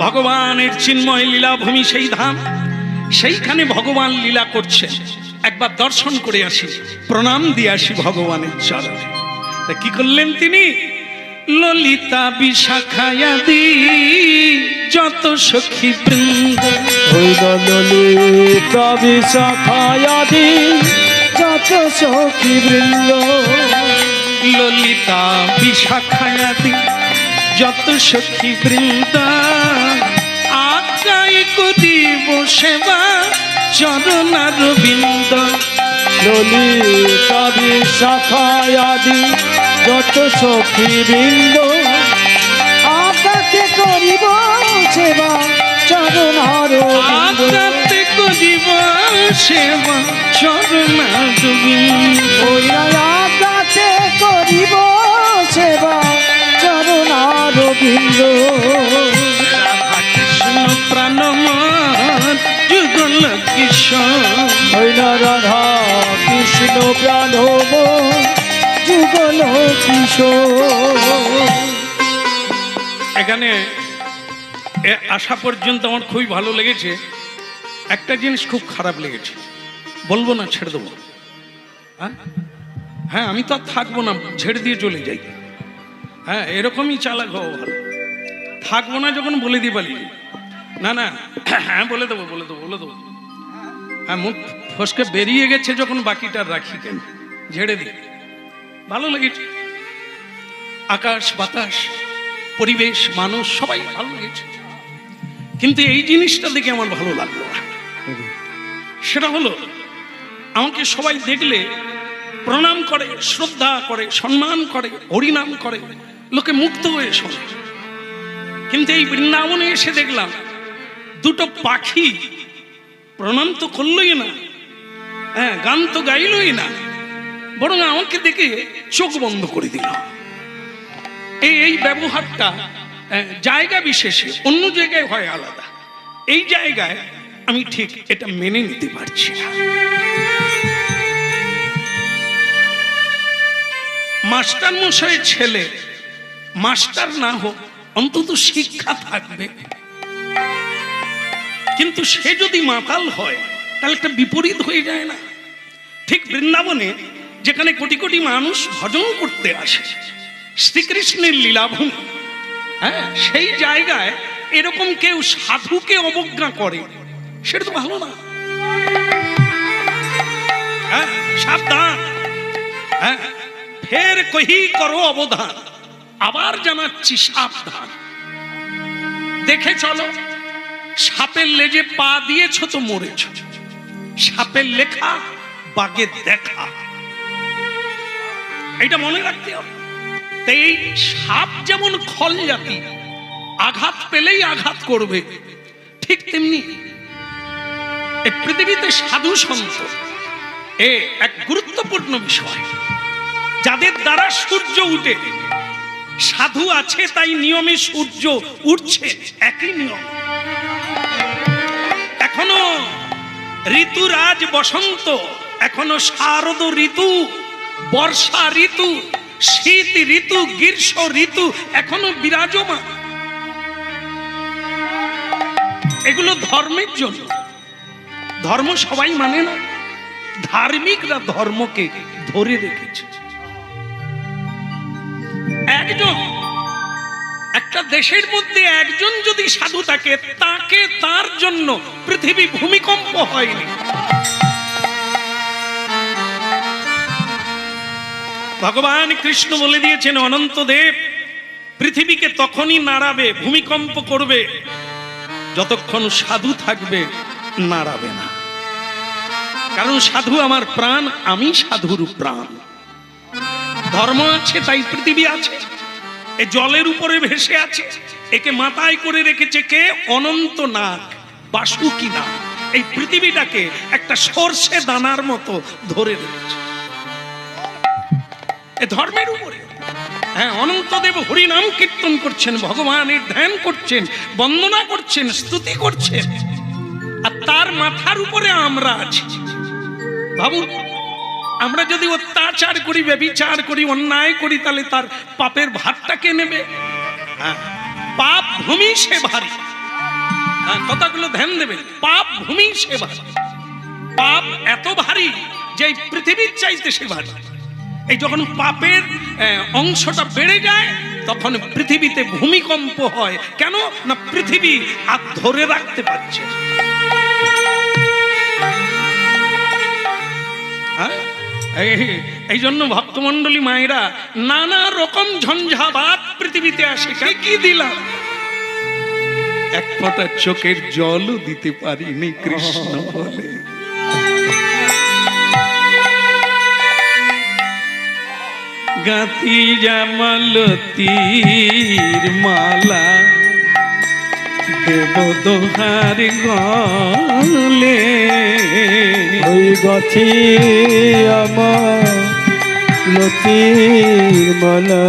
ভগবানের চিন্ময় লীলাভূমি সেই ধাম, সেইখানে ভগবান লীলা করছে। একবার দর্শন করে আসি, প্রণাম দিয়ে আসি ভগবানের চরণে। তা কি করলেন তিনি? ললিতা বিশাখায়াদি যত সখী বৃন্দ। ওই ললিতা বিশাখায়াদি যত সখী বৃন্দ। ললিতা বিশাখায়াদি যত সখী বৃন্দ আজ্ঞায় করিব সেবা চরণার বিন্দ। ললিতা বিশাখায়াদি যত সখী বৃন্দ আগাতে করিব সেবা চরণার বিন্দ। আজ্ঞাতে করিব সেবা চরণার বিন্দ। ওই আগাতে করিব সেবা চরণার বিন্দ। রাধা কৃষ্ণ প্রাণমন যুগল কিশোর। ওই না রাধা কৃষ্ণ প্রাণব যুগল কিশোর। এখানে আসা পর্যন্ত আমার খুবই ভালো লেগেছে। একটা জিনিস খুব খারাপ লেগেছে, বলবো না, ছেড়ে দেবো। হ্যাঁ, আমি তো আর থাকবো না, ছেড়ে দিয়ে চলে যাই। হ্যাঁ, এরকমই চালাক হওয়া ভালো। থাকবো না যখন বলে দিয়ে পারি। না না, হ্যাঁ বলে দেবো, বলে দেবো, বলে দেবো। হ্যাঁ, মুখ ফসকে বেরিয়ে গেছে যখন বাকিটা রাখি কেন, ঝেড়ে দিই। ভালো লেগেছে, আকাশ বাতাস পরিবেশ মানুষ সবাই ভালো লেগেছে। কিন্তু এই জিনিসটা দেখে আমার ভালো লাগলো না। সেটা হলো, আমাকে সবাই দেখলে প্রণাম করে, শ্রদ্ধা করে, সম্মান করে, হরিনাম করে, লোকে মুক্ত হয়ে শোনে। কিন্তু এই বৃন্দাবনে এসে দেখলাম দুটো পাখি প্রণাম তো করলই না, হ্যাঁ গান তো গাইলই না, বরং আমাকে দেখে চোখ বন্ধ করে দিল। এই ব্যবহারটা জায়গা বিশেষে, অন্য জায়গায় হয় আলাদা, এই জায়গায় আমি ঠিক এটা মেনে নিতে পারছি না। মাস্টার মশাইয়ের ছেলে মাস্টার না হোক, অন্তত শিক্ষা থাকবে। কিন্তু সে যদি মাতাল হয় তাহলে একটা বিপরীত হয়ে যায় না? ঠিক বৃন্দাবনে যেখানে কোটি কোটি মানুষ ভজন করতে আসে, শ্রীকৃষ্ণের লীলাভূমি, হ্যাঁ, সেই জায়গায় এরকম কেউ সাধুকে অবজ্ঞা করে, সেটা তো ভালো না। হ্যাঁ, সাবধান। হ্যাঁ, ফের কহি করো অবধান, আবার জানাচ্ছি সাবধান। দেখে চলো, সাপের লেজে পা দিয়েছ তো মরেছ। সাপের লেখা বাঘের দেখা, এটা মনে রাখতে হবে। তাই এই সাপ যেমন খল জাতি, আঘাত পেলেই আঘাত করবে, ঠিক তেমনি এই পৃথিবীতে সাধু সন্ত এক গুরুত্বপূর্ণ বিষয়, যাদের দ্বারা সূর্য উঠে। সাধু আছে তাই নিয়মে সূর্য উঠছে, একই নিয়ম। এখনো ঋতুরাজ বসন্ত, এখনো শারদ ঋতু, বর্ষা ঋতু, শীত ঋতু, গ্রীষ্ম ঋতু এখনো বিরাজমান। এগুলো ধর্মের জন্য। ধর্ম সবাই মানে না, ধার্মিকরা ধর্মকে ধরে রেখেছে। একটা দেশের মধ্যে একজন যদি সাধু থাকে, তাকে তার জন্য পৃথিবী ভূমিকম্প হয়নি। ভগবান কৃষ্ণ বলে দিয়েছেন, অনন্ত দেব পৃথিবীকে তখনই নাড়াবে, ভূমিকম্প করবে, যতক্ষণ সাধু থাকবে নাড়াবে না। কারণ সাধু আমার প্রাণ, আমি সাধুর প্রাণ। ধর্ম আছে তাই পৃথিবী আছে, এ জলের উপরে ভেসে আছে, একে মাথায় করে রেখেছে কে? অনন্ত নাগ, বাসুকি নাগ। এই পৃথিবীটাকে একটা সর্ষে দানার মতো ধরে রেখেছে এ ধর্মের উপরে। হ্যাঁ, অনন্তদেব হরিনাম কীর্তন করছেন, ভগবানের ধ্যান করছেন, বন্দনা করছেন, স্তুতি করছেন, আর তার মাথার উপরে আমরা আছি। ভাবুন, আমরা যদি অত্যাচার করি, ব্যভিচার করি, অন্যায় করি, তাহলে তার পাপের ভারটা কে নেবে? হ্যাঁ, পাপ ভূমি সে ভারী। হ্যাঁ, কথাগুলো ধ্যান দেবেন। পাপ ভূমি সে ভারী। পাপ এত ভারী যে এই পৃথিবীর চাইতে সে ভারী। এই যখন পাপের অংশটা বেড়ে যায়, তখন পৃথিবীতে ভূমিকম্প হয়। কেন না? পৃথিবী আর ধরে রাখতে পারছে। এই জন্য ভক্তমন্ডলী মায়েরা নানা রকম ঝঞ্ঝাবাত পৃথিবীতে আসে। কি দিলাম? এক ফোঁটা চোখের জলও দিতে পারিনি কৃষ্ণ বলে। গাঁথি জামালতির মালা দেব দোহার গলে। ওই গাছি আমার লতির মালা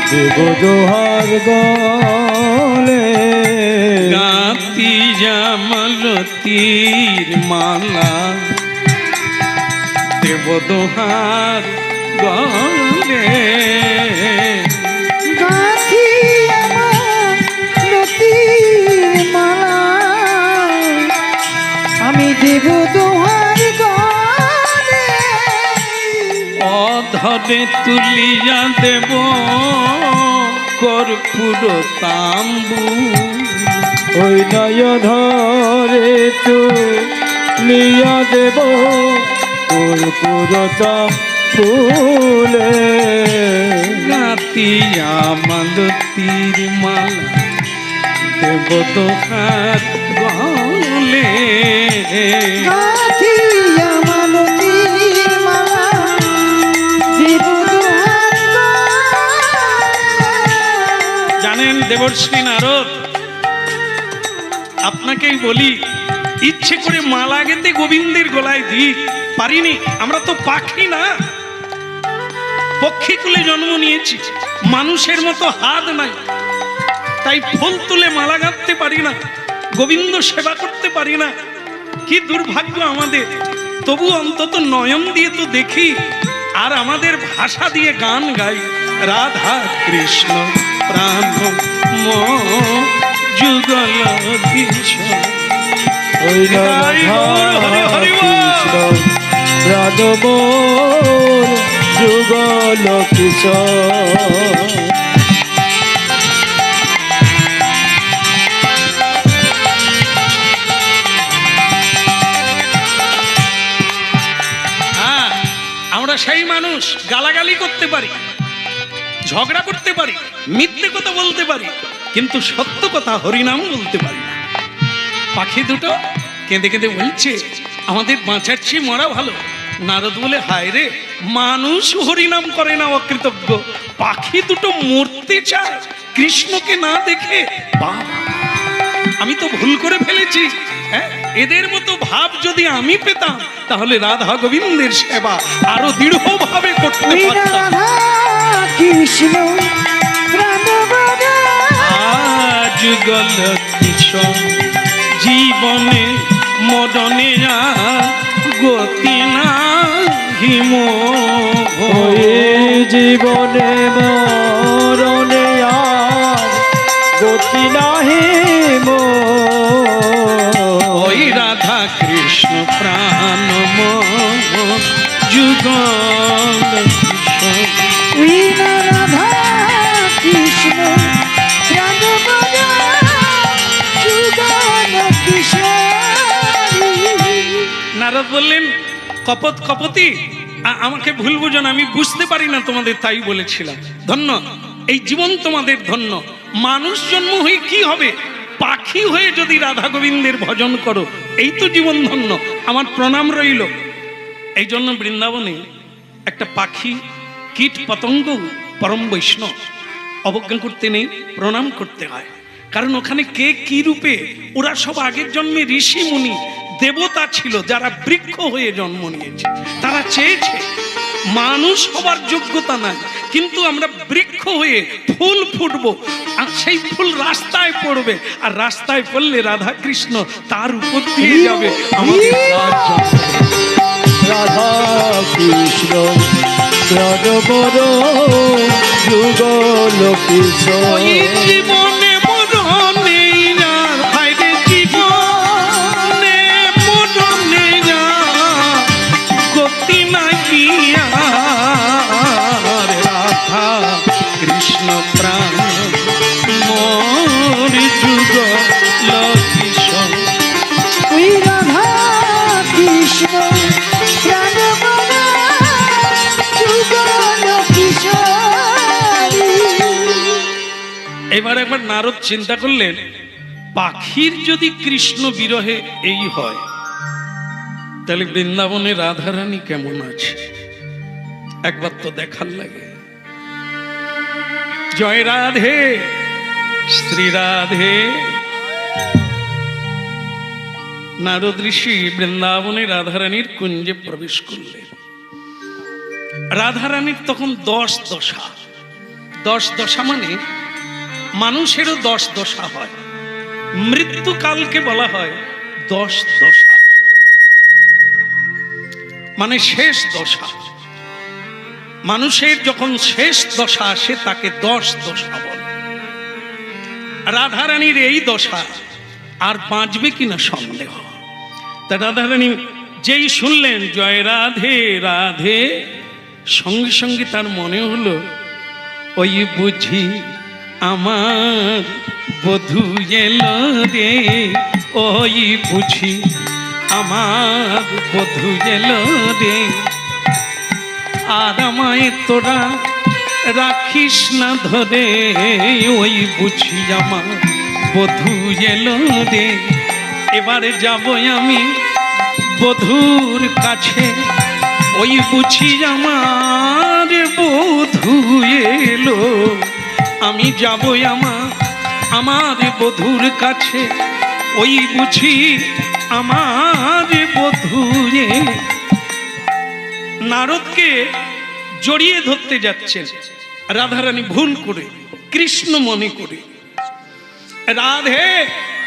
দেব দোহার গলে। গাঁথি জামালতির মালা দেব দোহার গলে। গাছি আমার লতির মালা আমি দেব দোহার গলে। অধরে তুলিয়া দেব কর্পূর তাম্বু। ওই নয় ধরে তুলিয়া দেব কর্পূর ফুলে। গাঁথি জামালতির মালা দেব দোহার গলে। গাছি আমার লতির মালা দেব দোহার গলে। জানেন দেবর্ষি নারদ, আপনাকেই বলি, ইচ্ছে করে মালা গেঁথে গোবিন্দের গলায় দিই, পারিনি। আমরা তো পাখি না, পক্ষী কুলে জন্ম নিয়েছি, মানুষের মতো হাত নাই, তাই ফুল তুলে মালা গাঁথতে পারি না, গোবিন্দ সেবা করতে পারি না। কি দুর্ভাগ্য আমাদের। তবু অন্তত নয়ন দিয়ে তো দেখি, আর আমাদের ভাষা দিয়ে গান গাই। রাধা কৃষ্ণ প্রাণ যুগল কিশোর। ওই রাধা কৃষ্ণ রাধব যুগল কিশোর। হ্যাঁ, আমরা সেই মানুষ, গালাগালি করতে পারি, ঝগড়া করতে পারি, মিথ্যে কথা বলতে পারি, কিন্তু সত্য কথা হরিনাম বলতে পারি না। পাখি দুটো কেঁদে কেঁদে বলছে, আমাদের বাঁচার চেয়ে মরা ভালো। নারদ বলে, হায় রে, মানুষ হরিনাম করে না, অকৃতজ্ঞ। পাখি দুটো মরতে চায় কৃষ্ণকে না দেখে। বাবা, আমি তো ভুল করে ফেলেছি। হ্যাঁ, এদের মতো ভাব যদি আমি পেতাম, তাহলে রাধা গোবিন্দের সেবা আরো দৃঢ়ভাবে করতে পারতাম। কৃষ্ণ যুগল কিশোর জীবনে মদনে গতি না হিম। জীবনে মরণে আর গতি নাহি ওই রাধা কৃষ্ণ প্রাণ যুগল কিশোর। রাধা কৃষ্ণ নারদ বললেন, কপত কপতি, আমাকে ভুল বুঝো না, আমি বুঝতে পারি না তোমাদের, তাই বলেছিলাম। ধন্য, এই জীবন তোমাদের ধন্য। মানুষ জন্ম হয়ে কি হবে? পাখি হয়ে যদি রাধা গোবিন্দের ভজন করো, এই তো জীবন ধন্য। আমার প্রণাম রইল। এই জন্য বৃন্দাবনে একটা পাখি, কীট পতঙ্গ পরম বৈষ্ণব, অবজ্ঞা করতে নেই, প্রণাম করতে হয়। কারণ ওখানে কে কি রূপে, ওরা সব আগের জন্মে ঋষি মুনি দেবতা ছিল, যারা বৃক্ষ হয়ে জন্ম নিয়েছে। তারা চেয়েছে মানুষ হবার যোগ্যতা নাই, কিন্তু আমরা বৃক্ষ হয়ে ফুল ফুটবো, আর সেই ফুল রাস্তায় পড়বে, আর রাস্তায় পড়লে রাধা কৃষ্ণ তার উপর দিয়ে যাবে আমাদের রাজ্য। রাধা কৃষ্ণ প্রাণবর যুগল কিশোর। ওই জীবনে মরণে যার, হায়রে জীবনে মরণে যার, গতি নাকি আর, রাধা কৃষ্ণ প্রাণ মোর যুগল কিশোর। ওই রাধা কৃষ্ণ প্রাণবর যুগল কিশোরী। এবার একবার নারদ চিন্তা করলেন, পাখির যদি কৃষ্ণ বিরহে এই হয়, তাহলে বৃন্দাবনে রাধারানী কেমন আছে, একবার তো দেখার লাগে। জয় রাধে শ্রী রাধে। নারদ ঋষি বৃন্দাবনে রাধারানীর কুঞ্জে প্রবেশ করলেন। রাধারানীর তখন 10 দশা। 10 দশা মানে মানুষেরও 10 দশা হয়, মৃত্যুকালকে বলা হয় 10 দশা, মানে শেষ দশা। মানুষের যখন শেষ দশা আসে তাকে 10 দশা বলে। রাধারানীর এই দশা আর বাঁচবে কিনা সন্দেহ। তা রাধারানী যেই শুনলেন জয় রাধে রাধে, সঙ্গে সঙ্গে তার মনে হলো, ওই বুঝি আমার বধূ এলো রে, ওই বুঝি আমার বধূ এলো রে, আর আমায় তোরা রাখিস না ধরে, ওই বুঝি আমার বধূ এলো রে। এবারে যাব আমি বধূর কাছে, ওই বুঝি আমার বধূ এলো, আমি যাব আমার বধূর কাছে, ওই বুঝি আমার বধূ এলো। নারদকে জড়িয়ে ধরতে যাচ্ছেন রাধারানী ভুল করে, কৃষ্ণ মনে করে, রাধে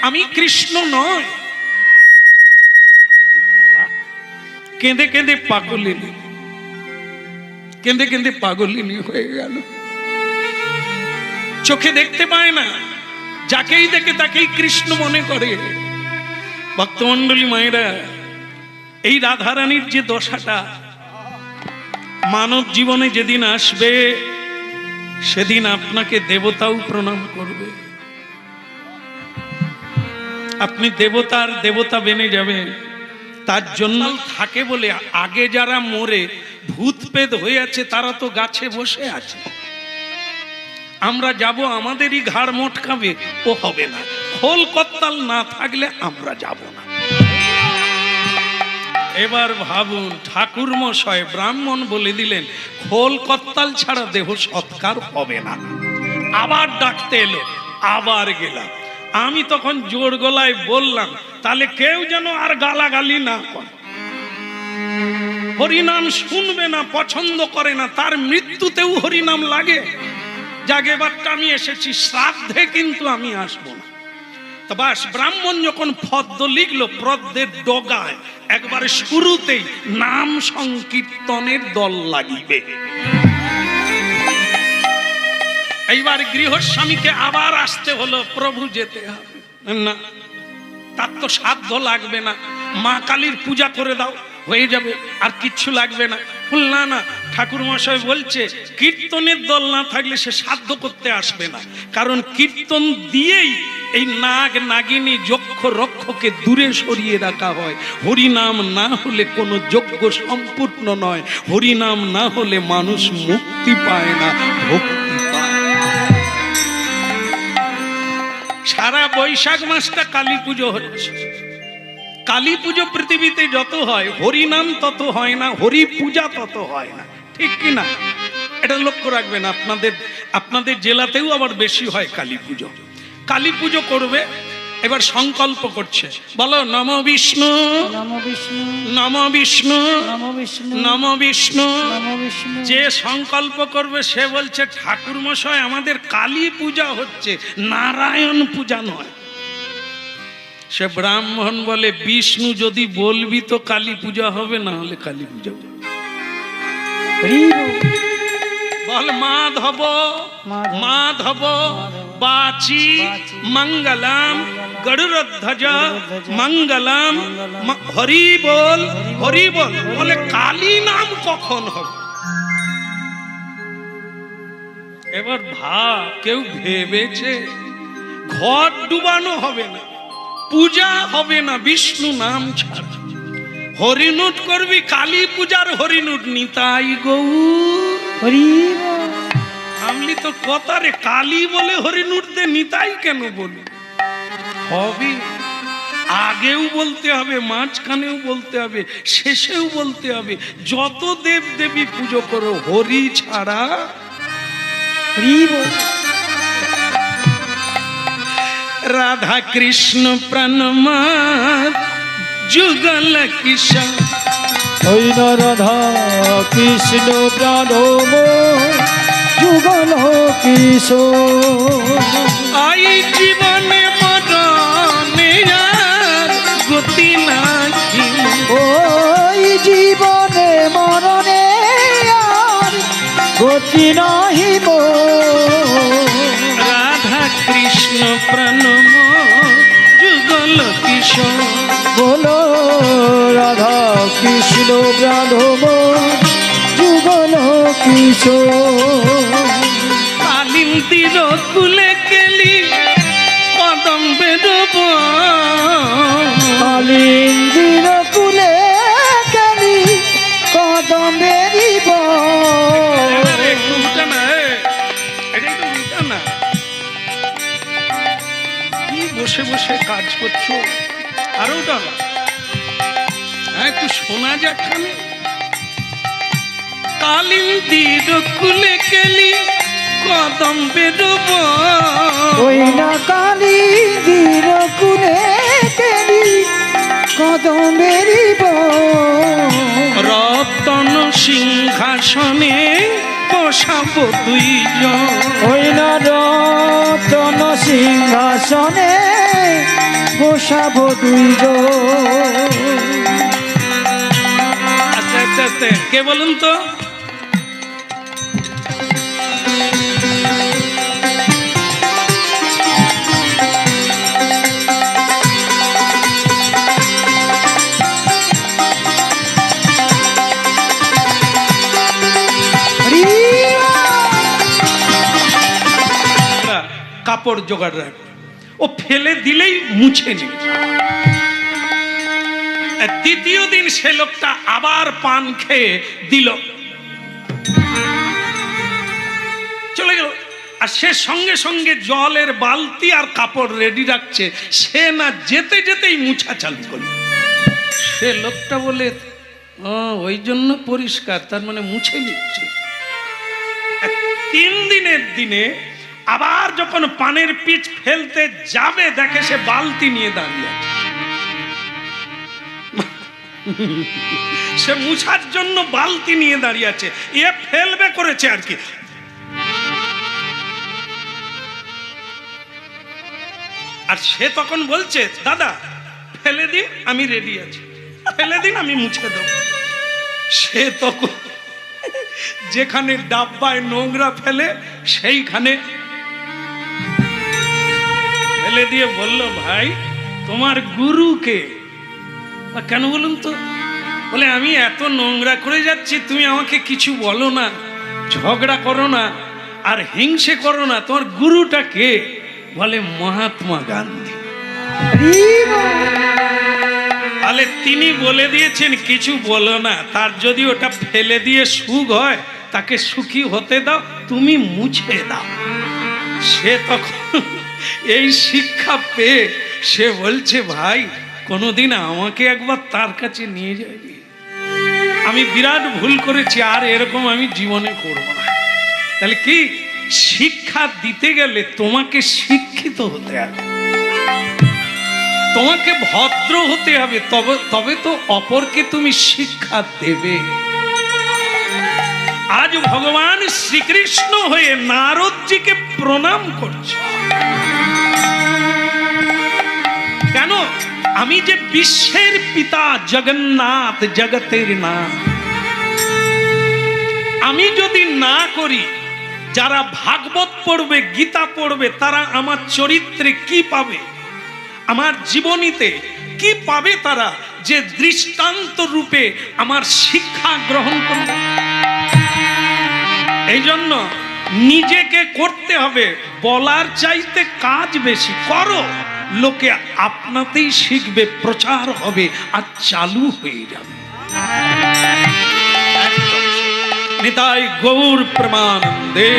আমি কৃষ্ণ নয়। কেঁদে কেঁদে পাগলিনী, কেঁদে কেঁদে পাগলিনী হয়ে গেল। চোখে দেখতে পায় না, যাকেই দেখে তাকেই কৃষ্ণ মনে করে। ভক্তমণ্ডলী মায়েরা, এই রাধারানীর যে দশাটা মানব জীবনে যেদিন আসবে, সেদিন আপনাকে দেবতাও প্রণাম করবে। আপনি দেবতার দেবতা বেনে যাবেন। তার জন্য থাকে বলে আগে যারা মরে ভূত প্রেত হয়ে আছে, তারা তো গাছে বসে আছে। আমরা যাব, আমাদেরই ঘাড় মটকাবে, ও হবে না। খোল কত্তাল না থাকলে আমরা যাব না। এবার ভাবুন, ঠাকুর মশাই ব্রাহ্মণ বলে দিলেন খোল কত্তাল ছাড়া দেহ সৎকার হবে না। আবার ডাকতে এলো, আবার গেলাম। আমি তখন জোর গলায় বললাম, তাহলে কেউ যেন আর গালাগালি না করে। হরিনাম শুনবে না, পছন্দ করে না, তার মৃত্যুতেও হরিনাম লাগে। জাগেবারটা আমি এসেছি, শ্রাদ্ধে কিন্তু আমি আসবো না। তো বাস, ব্রাহ্মণ যখন পদ্ম লিখলো, পদ্মের ডগায় একবারে শুরুতেই নাম সংকীর্তনের দল লাগিবে। এইবার গৃহস্বামীকে আবার আসতে হলো, প্রভু যেতে হবে না, তার তো সাধ্য লাগবে না, মা কালীর পূজা করে দাও, হয়ে যাবে, আর কিচ্ছু লাগবে না। না না, ঠাকুর মশাই বলছে কীর্তনের দল না থাকলে সে সাধ্য করতে আসবে না। কারণ কীর্তন দিয়েই এই নাগ নাগিনী যক্ষ রক্ষকে দূরে সরিয়ে রাখা হয়। হরিনাম না হলে কোনো যজ্ঞ সম্পূর্ণ নয়। হরিনাম না হলে মানুষ মুক্তি পায় না, ভক্তি পায়। সারা বৈশাখ মাসটা কালী পুজো হচ্ছে। কালী পুজো পৃথিবীতে যত হয়, হরিনাম তত হয় না, হরি পূজা তত হয় না, ঠিক কিনা? এটা লক্ষ্য রাখবেন। আপনাদের আপনাদের জেলাতেও আবার বেশি হয় কালী পুজো। কালী পুজো করবে, এবার সংকল্প করছে, বলো নম বিষ্ণু নম বিষ্ণু নম বিষ্ণু নম বিষ্ণু নম বিষ্ণু। নম বিষ্ণু। যে সংকল্প করবে সে বলছে ঠাকুর মশাই আমাদের কালী পূজা হচ্ছে, নারায়ণ পূজা নয়। সে ব্রাহ্মণ বলে বিষ্ণু যদি বলবি তো কালী পূজা হবে, না হলে কালী পূজা হবে। হরি বল। বল মাধব মাধব বাচি মঙ্গলম গরুড়ধ্বজ মঙ্গলম হরি বল হরি বল। বলে কালী নাম কখন হবে? এবার ভাব, কেউ ভেবেছে ঘর ডুবানো হবে না, পূজা হবে না বিষ্ণু নাম ছাড়া, হরিনুট করবি, কালী পূজার হরিনুট নিতাই গৌর। হরি বল। আমলি তো কথা রে, কালী বলে হরিনুট দে, নিতাই কেন বলি? হবে, আগেও বলতে হবে, মাঝখানেও বলতে হবে, শেষেও বলতে হবে। যত দেব দেবী পুজো করো, হরি ছাড়া। হরি বল। রাধা কৃষ্ণ প্রণমাত যুগল কিশোর। ওই না রাধা কৃষ্ণ প্রাণম যুগল কিশোর। আই জীবনে মরণে আর গতি নাহি। ওই জীবনে মরণে আর গতি নাহি মোর। রাধা কৃষ্ণ প্রণম যুগল কিশোর। বলো রাধা কৃষ্ণ প্রাণম যুগল কিশোর। কালিন্দির কুলে কেলি কদম বেরোব। কালিন্দির কুলে কালি কদম বেরিব। একটু উঠে না, এটা একটু উঠে না। কি বসে বসে কাজ করছো? আরো উঠা, হ্যাঁ একটু শোনা যাক খানে। কালিন্দির কুলে কেলি কদম বেরোব। ওই না কালিন্দির কুলে কালি কদম বেরিব। রতন সিংহাসনে বসাবো দুইজন। ওই না রতন সিংহাসনে বসাবো দুইজন। আচ্ছা আচ্ছা আচ্ছা, কে বলুন তো? কাপড় জোগাড় রাখবে, ও ফেলে দিলেই মুছে নেবে। দ্বিতীয় দিন সে লোকটা আবার পান খেয়ে দিল, চলে গেল। আর সে সঙ্গে সঙ্গে জলের বালতি আর কাপড় রেডি রাখছে, সে না যেতে যেতেই মুছা চালু করল। সে লোকটা বলে ওই জন্য পরিষ্কার, তার মানে মুছে নিচ্ছে। 3 দিনের দিনে আবার যখন পানের পিচ ফেলতে যাবে, দেখে সে বালতি নিয়ে দাঁড়িয়ে আছে। সে মুছার জন্য বালতি নিয়ে দাঁড়িয়ে আছে, এ ফেলবে করেছে আর কি। আর সে তখন বলছে দাদা ফেলে দিন, আমি রেডি আছি, ফেলে দিন আমি মুছে দেব। সে তখন যেখানে ডাব্বায় নোংরা ফেলে সেইখানে ফেলে দিয়ে বলল, ভাই তোমার গুরুকে? কেন বলুন তো? বলে আমি এত নোংরা করে যাচ্ছি, তুমি আমাকে কিছু বলো না, ঝগড়া করো না, আর হিংসে করো না। তোমার গুরুটা কে? বলে মহাত্মা গান্ধী। তাহলে তিনি বলে দিয়েছেন কিছু বলো না, তার যদি ওটা ফেলে দিয়ে সুখ হয় তাকে সুখী হতে দাও, তুমি মুছে দাও। সে তখন এই শিক্ষা পেয়ে সে বলছে, ভাই কোনোদিন আমাকে একবার তার কাছে নিয়ে যাবি, আমি বিরাট ভুল করেছি, আর এরকম আমি জীবনে করব না। তাহলে কি শিক্ষা দিতে গেলে তোমাকে শিক্ষিত হতে হবে, তোমাকে ভদ্র হতে হবে, তবে তো অপরকে তুমি শিক্ষা দেবে। আজ ভগবান শ্রীকৃষ্ণ হয়ে নারদজিকে প্রণাম করছে। কেন? আমি যে বিশ্বের পিতা, জগন্নাথ, জগতের নাথ, আমি যদি না করি, যারা ভাগবত পড়বে, গীতা পড়বে, তারা আমার চরিত্রে কি পাবে, আমার জীবনীতে কি পাবে? তারা যে দৃষ্টান্ত রূপে আমার শিক্ষা গ্রহণ করবে। এই জন্য নিজেকে করতে হবে, বলার চাইতে কাজ বেশি করো, লোকে আপনাতেই শিখবে, প্রচার হবে আর চালু হয়ে যাবে। নিতাই গৌর প্রেমানন্দে।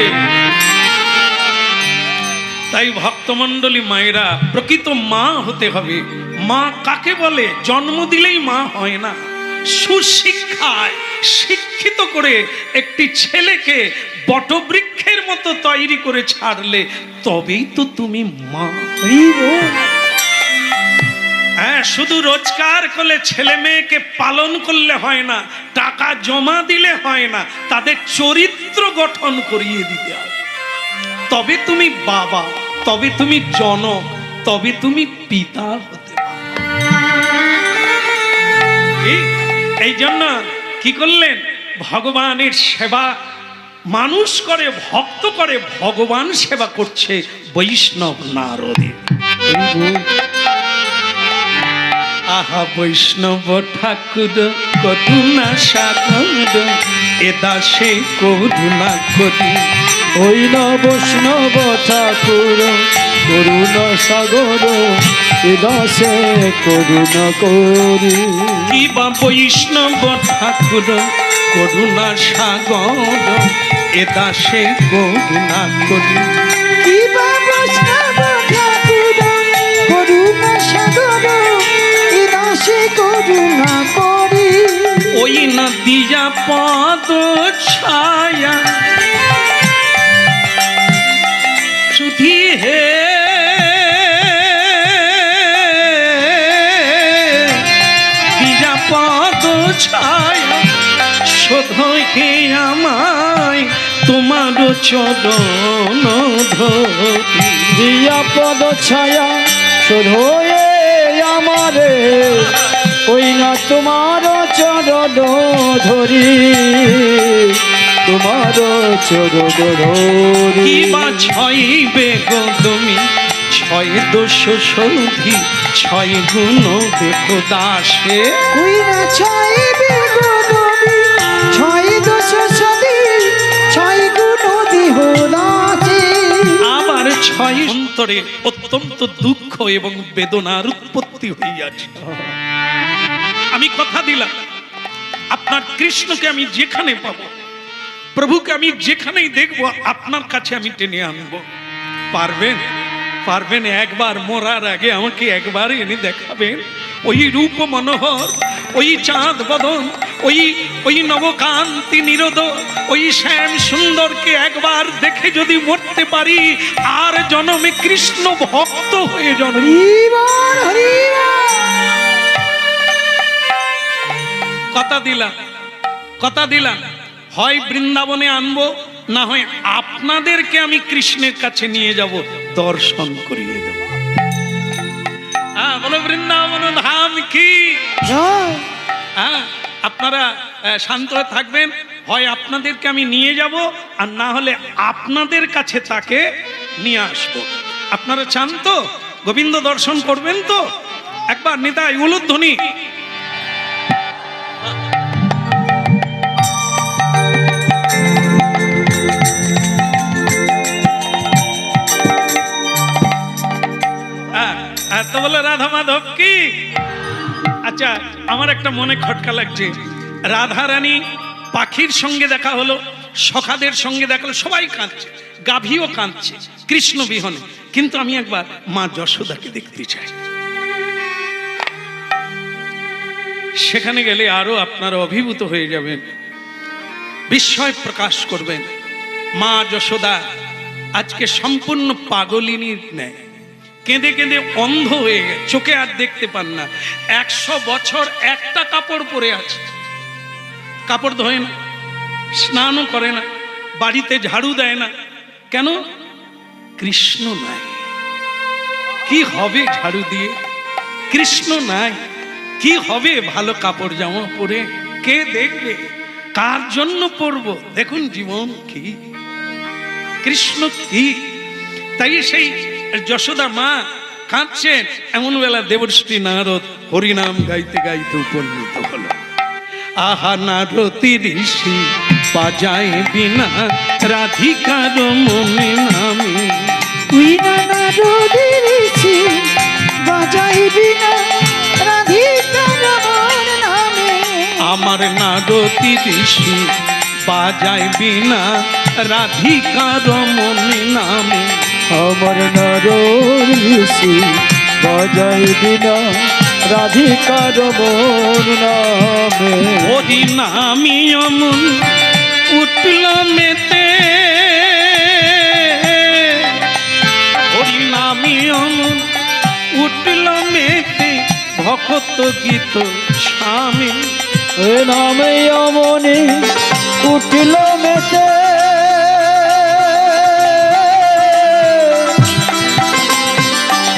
তাই ভক্তমণ্ডলী মায়েরা, প্রকৃত মা হতে হবে। মা কাকে বলে? জন্ম দিলেই মা হয় না, সুশিক্ষায় শিক্ষিত করে একটি ছেলেকে বটবৃক্ষের মতো তৈরি করে ছাড়লে তবেই তো তুমি মা। হ্যাঁ, শুধু রোজগার করলে, ছেলে মেয়েকে পালন করলে হয় না, টাকা জমা দিলে হয় না, তাদের চরিত্র গঠন করিয়ে দিতে হবে। তবে তুমি বাবা, তবে তুমি জনক, তবে তুমি পিতা হতে পারো। এই জন্য কি করলেন? ভগবানের সেবা মানুষ করে, ভক্ত করে, ভগবান সেবা করছে বৈষ্ণব নারদে। আহা বৈষ্ণব ঠাকুর করুণা সাগর, এ দাসে করুণা করি। ওই না বৈষ্ণব ঠাকুর করুণা সাগর, এ দাসে করুণা করি। কি বা বৈষ্ণব ঠাকুর করুণা সাগর, এ দাসে করুণা করি। কি বা বৈষ্ণব ঠাকুর করুণা সাগর, এ দাসে করুণা করি। ওই না দিয়া পদ ছায়া শুধু হে, দিয়া পদ ছায়া শোধ হে আমায়, তোমার চরণ ধরি। দিয়া পদ ছায়া শোধয়ে আমারে, ওই না তোমার চরণ ধরি, তোমার চরণ ধরি। কি বা ছয়বে গো তুমি, ছয় দোষ সন্ধি, ছয় গুণ দেখো দাসে। ওই না ছয়বে গো তুমি, ছয় দোষ সন্ধি, ছয় গুণ দেহ দাসে। আবার ছয় অন্তরে অত্যন্ত দুঃখ এবং বেদনার উৎপত্তি হইয়াছে। আমি কথা দিলাম, আপনার কৃষ্ণকে আমি যেখানে পাবো, প্রভুকে আমি যেখানেই দেখবো, আপনার কাছে আমি টেনে আনবো। পারবেন? পারবেন? একবার মরার আগে আমাকে একবার এনে দেখাবেন ওই রূপ মনোহর, ওই চাঁদ বদন, ওই নবকান্তি নিরোদ, ওই শ্যাম সুন্দরকে একবার দেখে যদি মরতে পারি, আর জনমে কৃষ্ণ ভক্ত হয়ে জন্ম। কথা দিলাম, কথা দিলাম, হয় বৃন্দাবনে আনবো, না হয় আপনাদেরকে আমি কৃষ্ণের কাছে নিয়ে যাব, দর্শন করিয়ে দেব। হ্যাঁ, বলো বৃন্দাবন ধাম কি। হ্যাঁ, আপনারা শান্ত হয়ে থাকবেন, হয় আপনাদেরকে আমি নিয়ে যাব, আর না হলে আপনাদের কাছে তাকে নিয়ে আসবো। আপনারা চান তো গোবিন্দ দর্শন করবেন তো? একবার নিতাই উলুধ্বনি। তো বলে রাধা মাধব কি। আচ্ছা, আমার একটা মনে খটকা লাগছে, রাধা রানী পাখির সঙ্গে দেখা হলো, সখাদের সঙ্গে দেখা হলো, সবাই কাঁদছে, গাভীও কাঁদছে কৃষ্ণ বিহনে, কিন্তু আমি একবার মা যশোদাকে দেখতে চাই। সেখানে গেলে আরো আপনারা অভিভূত হয়ে যাবেন, বিস্ময় প্রকাশ করবেন। মা যশোদা আজকে সম্পূর্ণ পাগলিনীর ন্যায় কেঁদে কেঁদে অন্ধ হয়ে গেছে, চোখে আর দেখতে পান না। 100 বছর একটা কাপড় পরে আছে, কাপড় ধোয় না, স্নানও করে না, বাড়িতে ঝাড়ু দেয় না। কেন? কৃষ্ণ নাই। কি হবে ঝাড়ু দিয়ে? কৃষ্ণ নাই, কি হবে ভালো কাপড় জামা পরে? কে দেখবে? কার জন্য পরব? দেখুন জীবন কি, কৃষ্ণ কি। তাই সেই যশোদা মা কাঁদছেন। এমন বেলা দেবশ্রী নারদ হরিনাম গাইতে গাইতে উপনীত হলো। আহা নারতি ঋষি বাজায় বিনা রাধিকার মনে নামে। তুই না নারদে ঋষি বাজাই বিনা রাধিকার মন নামে। আমার নারতি ঋষি বাজায় বিনা রাধিকার মনে নামে। আমার নারদ ঋষি বাজাই বিনা রাধিকার মন নামে। হরি নামি অমন উঠল মেতে, হরি নামি অমন উঠল মেতে, ভক্ত গীত স্বামী। এ নামে অমনে উঠল মেতে,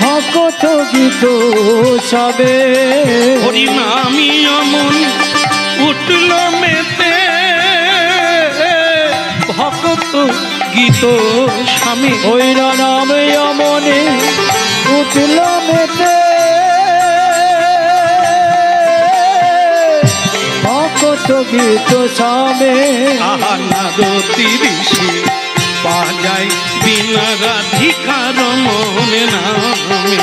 ভক্ত গীত সবে। হরি নামি অমন উঠল মেতে, ভক্ত গীত স্বামী। ওই নামে অমনে উঠল মেতে, ভক্ত গীত স্বামী। আহা নারতি ঋষি বাজায় বিনা রাধিকার মনে নামে।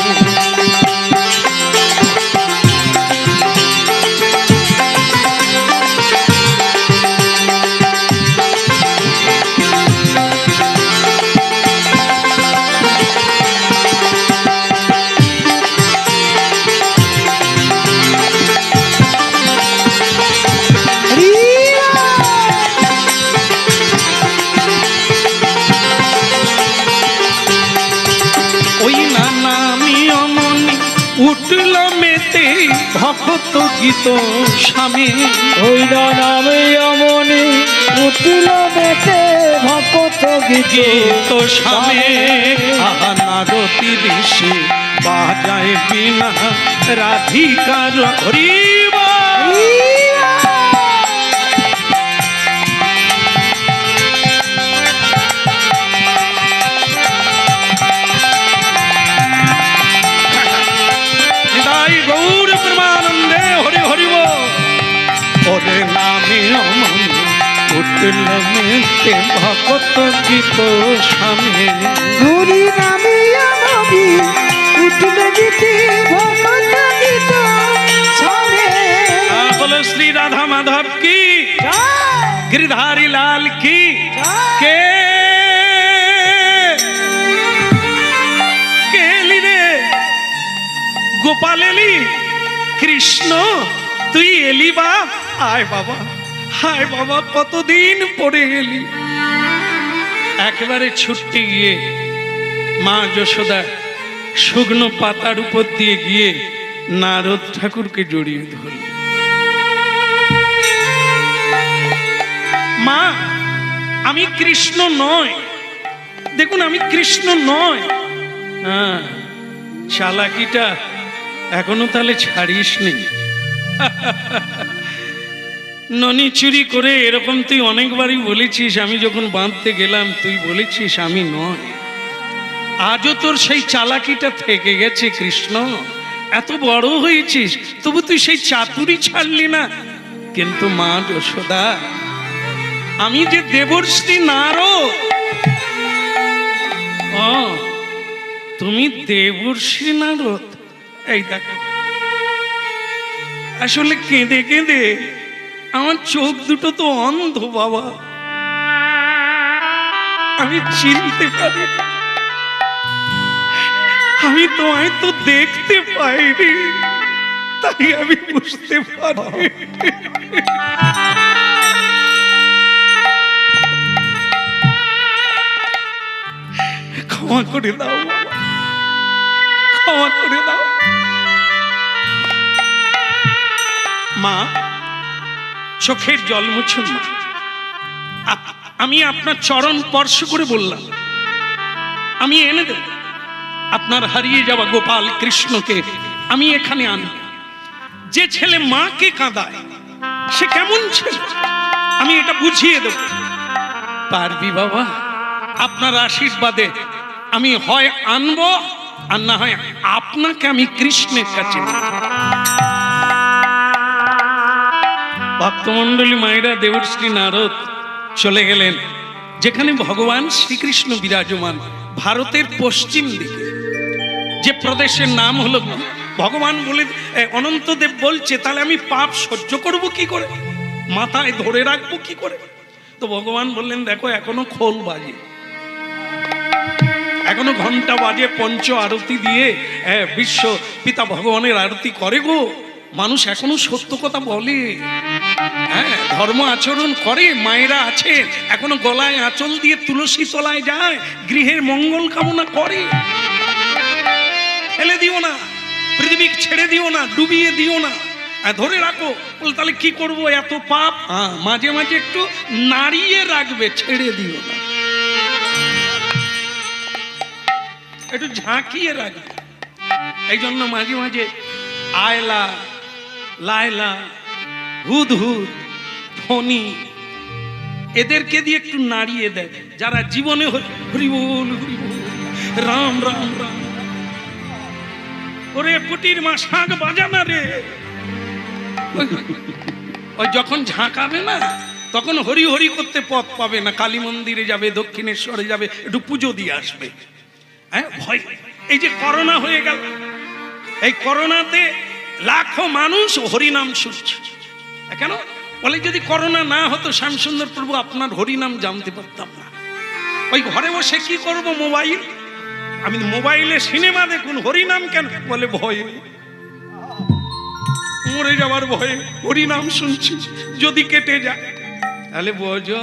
উঠল মেতে, ভক্ত গীত স্বামী। ওই নামে অমনে উঠল মেতে, ভক্ত গীত স্বামী। আহা নারতি ঋষি বাজায় বিনা রাধিকার। হরি গৌর প্রেমানন্দে হরি হরিব। ওরে নামে অমন উঠল মেতে, ভক্ত গীত স্বামী। হরি নামে অমনে উঠল গীতে, ভক্ত গীত স্বামী। বলো শ্রী রাধা মাধব কি, गिरधारी लाल की। के এলি রে গোপাল এলি, কৃষ্ণ তুই এলি বাপ। আয় বাবা, হায় বাবা, কতদিন পরে এলি। একেবারে ছুটতে গিয়ে মা যশোদা শুকনো পাতার উপর দিয়ে গিয়ে নারদ ঠাকুরকে জড়িয়ে ধরল। মা আমি কৃষ্ণ নয়, দেখুন আমি কৃষ্ণ নয়। হ্যাঁ, চালাকিটা এখনো তাহলে ছাড়িস নি। ননি চুরি করে এরকম তুই অনেকবারই বলেছিস। আমি যখন বাঁধতে গেলাম তুই বলেছিস আমি নয়। আজও তোর সেই চালাকিটা থেকে গেছে কৃষ্ণ। এত বড় হয়েছিস তবু তুই সেই চাতুরি ছাড়লি না। কিন্তু মা যশোদা, আমি যে দেবর্ষি নারদ। ও তুমি দেবর্ষি নারদ? এই দেখো, আসলে কেঁদে কেঁদে আমার চোখ দুটো তো অন্ধ বাবা, আমি চিনতে পারি। আমি তোমায় তো দেখতে পাইনি, তাই আমি বুঝতে পারি। ক্ষমা করে দাও বাবা, ক্ষমা করে দাও। মা, চোখের জল মুছুন মা। আমি আপনার চরণ স্পর্শ করে বললাম, আমি এনে দেব আপনার হারিয়ে যাওয়া গোপাল কৃষ্ণকে, আমি এখানে আনি। যে ছেলে মাকে কাঁদায় সে কেমন ছেলে, আমি এটা বুঝিয়ে দেব। পারবি বাবা? আপনার আশীর্বাদে আমি হয় আনবো, আর না হয় আপনাকে আমি কৃষ্ণের কাছে নিয়ে যাব। ভক্তমণ্ডলী মায়েরা, দেবশ্রী নারদ চলে গেলেন যেখানে ভগবান শ্রীকৃষ্ণ বিরাজমান, ভারতের পশ্চিম দিকে, যে প্রদেশের নাম হলো। ভগবান বলে, অনন্তদেব বলছে, তাহলে আমি পাপ সহ্য করব কি করে, মাথায় ধরে রাখবো কি করে? তো ভগবান বললেন, দেখো এখনো খোল বাজে, এখনো ঘন্টা বাজে, পঞ্চ আরতি দিয়ে বিশ্ব পিতা ভগবানের আরতি করে গো। মানুষ এখনো সত্য কথা বলে, হ্যাঁ, ধর্ম আচরণ করে। মায়েরা আছে এখনো গলায় আঁচল দিয়ে তুলসী তলায় যায়, গৃহের মঙ্গল কামনা করে। ফেলে দিও না, পৃথিবী ছেড়ে দিও না, ডুবিয়ে দিও না, ধরে রাখো। বল তাহলে কি করব, এত পাপ? মাঝে মাঝে একটু নাড়িয়ে রাখবে, ছেড়ে দিও না, একটু ঝাঁকিয়ে রাখবে। এই জন্য মাঝে মাঝে আয়লা, লায়লা, হুদহুদ, ফণি এদেরকে দিয়ে একটু নাড়িয়ে দেয়, যারা জীবনে হরি বল হরি বল, রাম রাম রাম। ওরে পুটির মা, শাঁখ বাজানা রে। ওই যখন ঝাঁকাবে না, তখন হরি হরি করতে পথ পাবে না। কালী মন্দিরে যাবে, দক্ষিণেশ্বরে যাবে, একটু পুজো দিয়ে আসবে। হ্যাঁ, ভয়। এই যে করোনা হয়ে গেল, এই করোনাতে লাখো মানুষ হরিনাম শুনছে। কেন বলে, যদি করোনা না হতো শ্যামসুন্দর প্রভু আপনার হরিনাম জানতে পারতাম না। ওই ঘরে বসে কি করব, মোবাইল, আমি মোবাইলে সিনেমা দেখুন, হরিনাম কেন? বলে ভয়ে, মরে যাওয়ার ভয়ে হরিনাম শুনছি, যদি কেটে যায়। তাহলে বোঝো,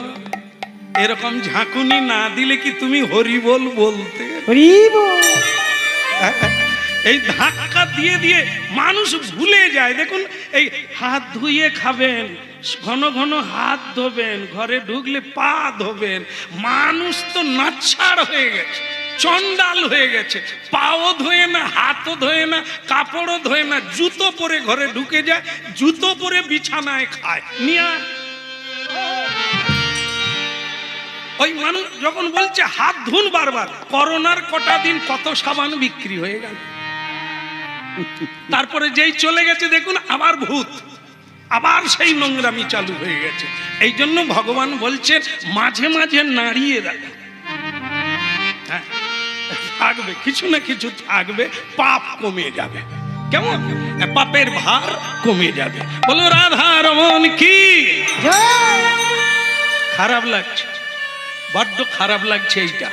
এরকম ঝাঁকুনি না দিলে কি তুমি হরি বল বলতে? এই ধাক্কা দিয়ে দিয়ে মানুষ ভুলে যায়। দেখুন, এই হাত ধুয়ে খাবেন, ঘন ঘন হাত ধোবেন, ঘরে ঢুকলে পা ধোবেন। মানুষ তো নাচ্ছাড় হয়ে গেছে, চন্ডাল হয়ে গেছে, পাও ধোয়ে না, হাতও ধোয়ে না, কাপড়ও ধোয়ে না, জুতো পরে ঘরে ঢুকে যায়, জুতো পরে বিছানায় খায়। নিয়া ওই মানুষ যখন বলছে হাত ধুন বারবার, করোনার কটা দিন কত সাবান বিক্রি হয়ে গেল। তারপরে যেই চলে গেছে দেখুন আবার ভূত, আবার সেই নোংরামি চালু হয়ে গেছে। এই জন্য ভগবান বলছেন মাঝে মাঝে নাড়িয়ে রাখো। হ্যাঁ, থাকবে কিছু না কিছু থাকবে, পাপ কমে যাবে। কেমন? পাপের ভার কমে যাবে। বলো রাধা রমন কি। খারাপ লাগছে, বড্ড খারাপ লাগছে এইটা,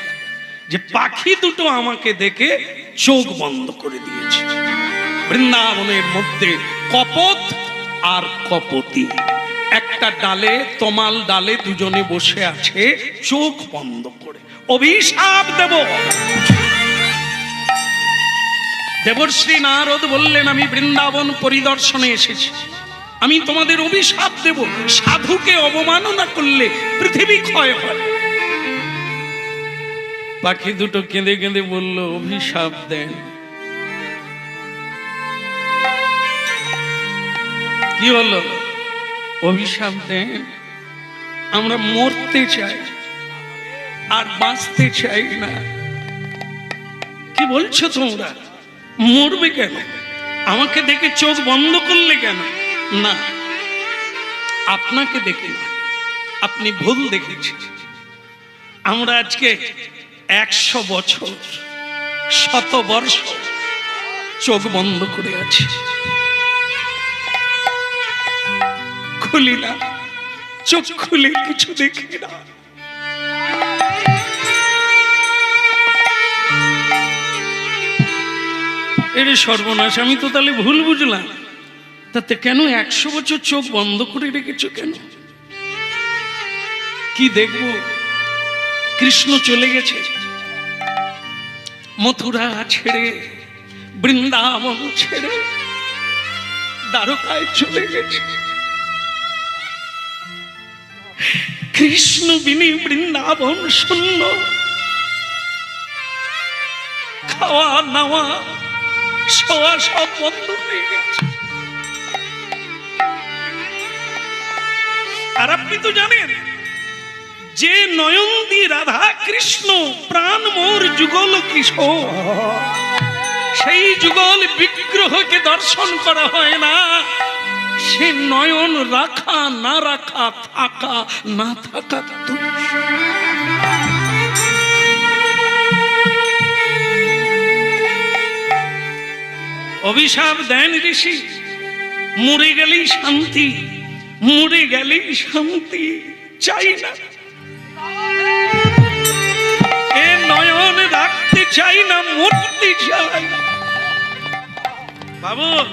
যে পাখি দুটো আমাকে দেখে চোখ বন্ধ করে দিয়েছে। বৃন্দাবনের মধ্যে কপত আর কপতি একটা ডালে, তমাল ডালে দুজনে বসে আছে চোখ বন্ধ করে। অভিশাপ দেব। দেবশ্রী নারদ বললেন, আমি বৃন্দাবন পরিদর্শনে এসেছি, আমি তোমাদের অভিশাপ দেব। সাধুকে অবমাননা করলে পৃথিবী ক্ষয় হয়। পাখি দুটো কেঁদে কেঁদে বলল, অভিশাপ দেন। কি হলো? অভিশাপ দেন। আমরা মরতে চাই আর বাঁচতে চাই না। কি বলছো তোমরা? মরবে কেন? আমাকে দেখে চোখ বন্ধ করলে কেন? না, আপনাকে দেখে না, আপনি ভুল দেখেছেন। আমরা আজকে 100 বছর, 100 বর্ষ চোখ বন্ধ করে আছি, খুলি না, চোখ খুলে কিছু দেখি না। এর সর্বনাশ, আমি তো তাহলে ভুল বুঝলাম। তাতে কেন 100 বছর চোখ বন্ধ করে রেখেছো কেন? কি দেখবো? কৃষ্ণ চলে গেছে, মথুরা ছেড়ে, বৃন্দাবন ছেড়ে দ্বারকায় চলে গেছে। কৃষ্ণ বিনি বৃন্দাবন শূন্য, খাওয়া নাওয়া শোয়া সব বন্ধ হয়ে গেছে। আর আপনি তো জানেন যে নয়ন দিয়ে রাধা কৃষ্ণ প্রাণ মোর যুগল কিশোর, সেই যুগল বিগ্রহকে দর্শন করা হয় না, সে নয়ন রাখা না রাখা, থাকা না থাকা দোষ। অভিশাপ দেন ঋষি, মরে গেলেই শান্তি, মরে গেলেই শান্তি চাই না, এ নয়ন রাখতে চাই না, মরতে চাই। ভাবুন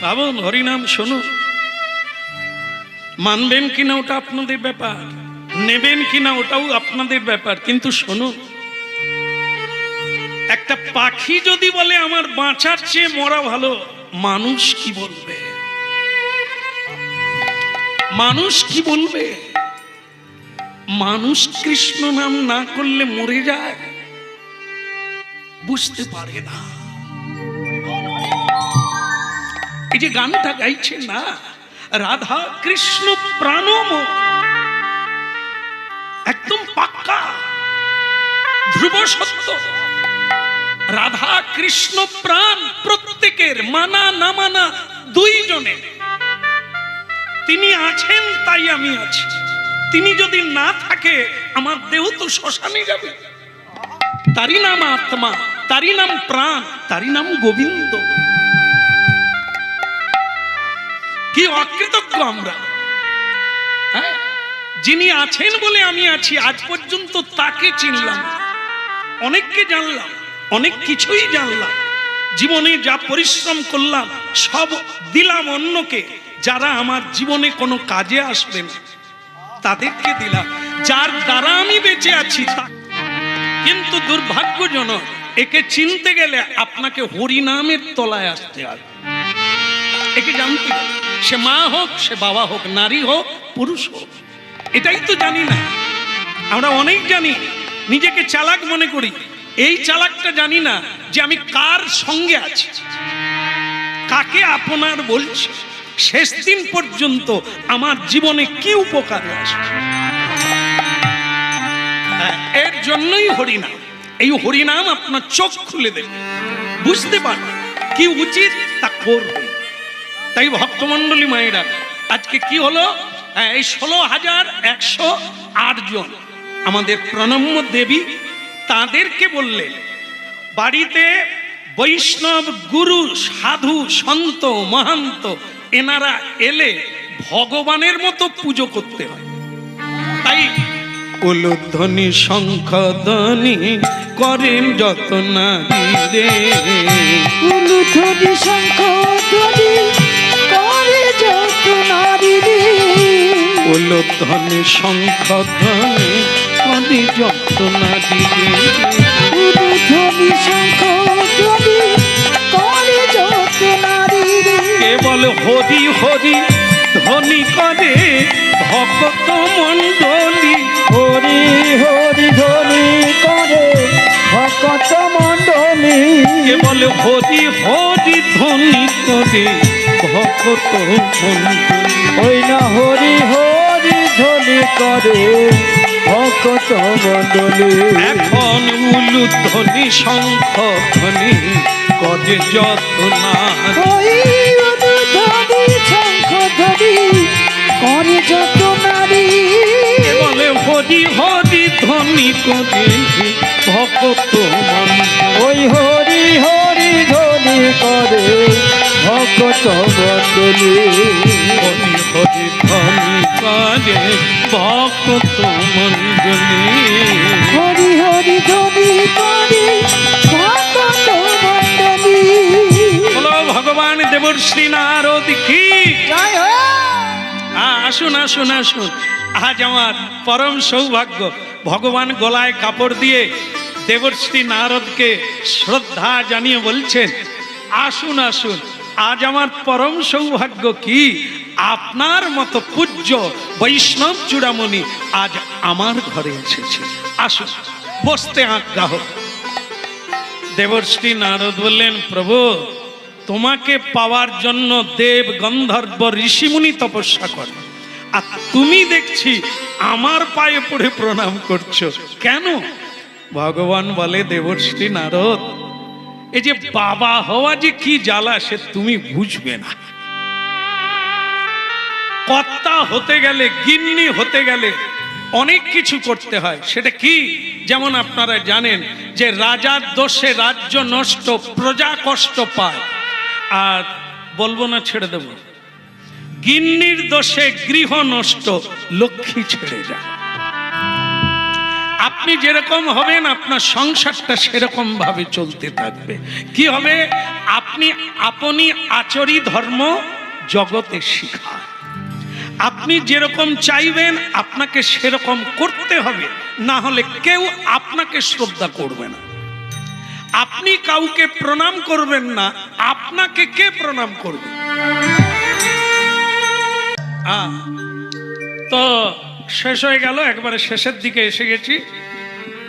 ভাবুন, হরিনাম শুনুন, মানবেন কিনা ওটা আপনাদের ব্যাপার, নেবেন কিনা ওটাও আপনাদের ব্যাপার, কিন্তু শুনুন, একটা পাখি যদি বলে আমার বাঁচার চেয়ে মরা ভালো, মানুষ কি বলবে? মানুষ কি বলবে? মানুষ কৃষ্ণ নাম না করলে মরে যায়, বুঝতে পারে না। এই যে গানটা গাইছে না, রাধা কৃষ্ণ প্রাণম, একদম পাক্কা ধ্রুব সত্য। রাধা কৃষ্ণ প্রাণ প্রত্যেকের, মানা না মানা দুইজনের। তিনি আছেন তাই আমি আছি, তিনি যদি না থাকে আমার দেহ তো শ্মশানে যাবে। তারই নাম আত্মা, তারই নাম প্রাণ, তারই নাম গোবিন্দ। কি অকৃতজ্ঞ আমরা! হ্যাঁ, যিনি আছেন বলে আমি আছি, আজ পর্যন্ত তাকে চিনলাম, অনেককে জানলাম, অনেক কিছুই জানলাম, জীবনে যা পরিশ্রম করলাম সব দিলাম অন্যকে, যারা আমার জীবনে কোনো কাজে আসবে না তাদেরকে দিলাম, যার দ্বারা আমি বেঁচে আছি। কিন্তু দুর্ভাগ্যজনক, একে চিনতে গেলে আপনাকে হরিনামের তলায় আসতে হবে, একে জানতে হবে। সে মা হোক, সে বাবা হোক, নারী হোক, পুরুষ হোক, এটাই তো জানি না আমরা। অনেক জানি, নিজেকে চালাক মনে করি, এই চালাকটা জানি না যে আমি কার সঙ্গে আছি, কাকে আপনার বলছি, শেষ দিন পর্যন্ত আমার জীবনে কি উপকার আসছে। এর জন্যই হরিনাম। এই হরিনাম আপনার চোখ খুলে দেবে, বুঝতে পারবে কি উচিত তা করবে। তাই ভক্তমণ্ডলী মায়েরা, আজকে কি হলো, এই 16,108 জন আমাদের প্রণম্য দেবী, তাদেরকে বললেন বাড়িতে বৈষ্ণব গুরু সাধু সন্ত মহান্ত এনারা এলে ভগবানের মতো পুজো করতে হয়। তাই উলুধ্বনি শঙ্খধ্বনি করেন যত নারী রে, উলুধ্বনি শঙ্খধ্বনি করে যত নারী রে, উলুধ্বনি শঙ্খধ্বনি করে যত নারী রে, উলুধ্বনি শঙ্খধ্বনি করে যত নারী রে। কেবল হরি হরি ধ্বনি করে ভক্ত মণ্ডলী, হরি হরি ধ্বনি করে ভক্ত মণ্ডলী, কেবল হরি হরি ধ্বনি করে ভক্ত মণ্ডলী। ওই না হরি হরি ধ্বনি করে ভক্ত মণ্ডলী। এখন উলুধ্বনি শঙ্খধ্বনি করে যত নারী, ওই উলুধ্বনি শঙ্খধ্বনি করে যত নারী, কেবল হরি হরি ধ্বনি করে ভক্ত মণ্ডলী। ওই হরি হরি ধ্বনি করে ভক্ত মণ্ডলী, হরি হরি ধ্বনি করে ভক্ত মণ্ডলী, হরি হরি ধ্বনি করে ভক্ত মণ্ডলী। বলো ভগবান দেবর্ষি নারদ কি। জয় হোক। আসুন আসুন আসুন, আজ আমার পরম সৌভাগ্য, ভগবান গলায় কাপড় দিয়ে দেবর্ষি নারদকে শ্রদ্ধা জানিয়ে বলছেন, আসুন আসুন, আজ আমার পরম সৌভাগ্য কি আপনার মতো পূজ্য বৈষ্ণব চূড়ামণি আজ আমার ঘরে এসেছে, আসুন বসতে আজ্ঞা হোক। দেবর্ষি নারদ বললেন, প্রভু তোমাকে পাওয়ার জন্য দেব গন্ধর্ব ঋষিমুনি তপস্যা করে, আর তুমি দেখছি আমার পায়ে পড়ে প্রণাম করছো কেন? ভগবান বলে, দেবর্ষি নারদ, এই যে বাবা হওয়া যে কি জ্বালা সে তুমি বুঝবে না। কর্তা হতে গেলে, গিন্নি হতে গেলে অনেক কিছু করতে হয়। সেটা কি? যেমন আপনারা জানেন যে রাজার দোষে রাজ্য নষ্ট, প্রজা কষ্ট পায়। আর বলবো না, ছেড়ে দেব, গিন্নির দোষে গৃহ নষ্ট, লক্ষ্মী ছেড়ে যায়। আপনি যেরকম হবেন আপনার সংসারটা সেরকম ভাবে চলতে থাকবে। কি হবে? আপনি আচরি ধর্ম জগতে শিখায়। আপনি যেরকম চাইবেন আপনাকে সেরকম করতে হবে, না হলে কেউ আপনাকে শ্রদ্ধা করবে না। আপনি কাউকে প্রণাম করবেন না, আপনাকে কে প্রণাম করবে? তো শেষ হয়ে গেল, একবারে শেষের দিকে এসে গেছি।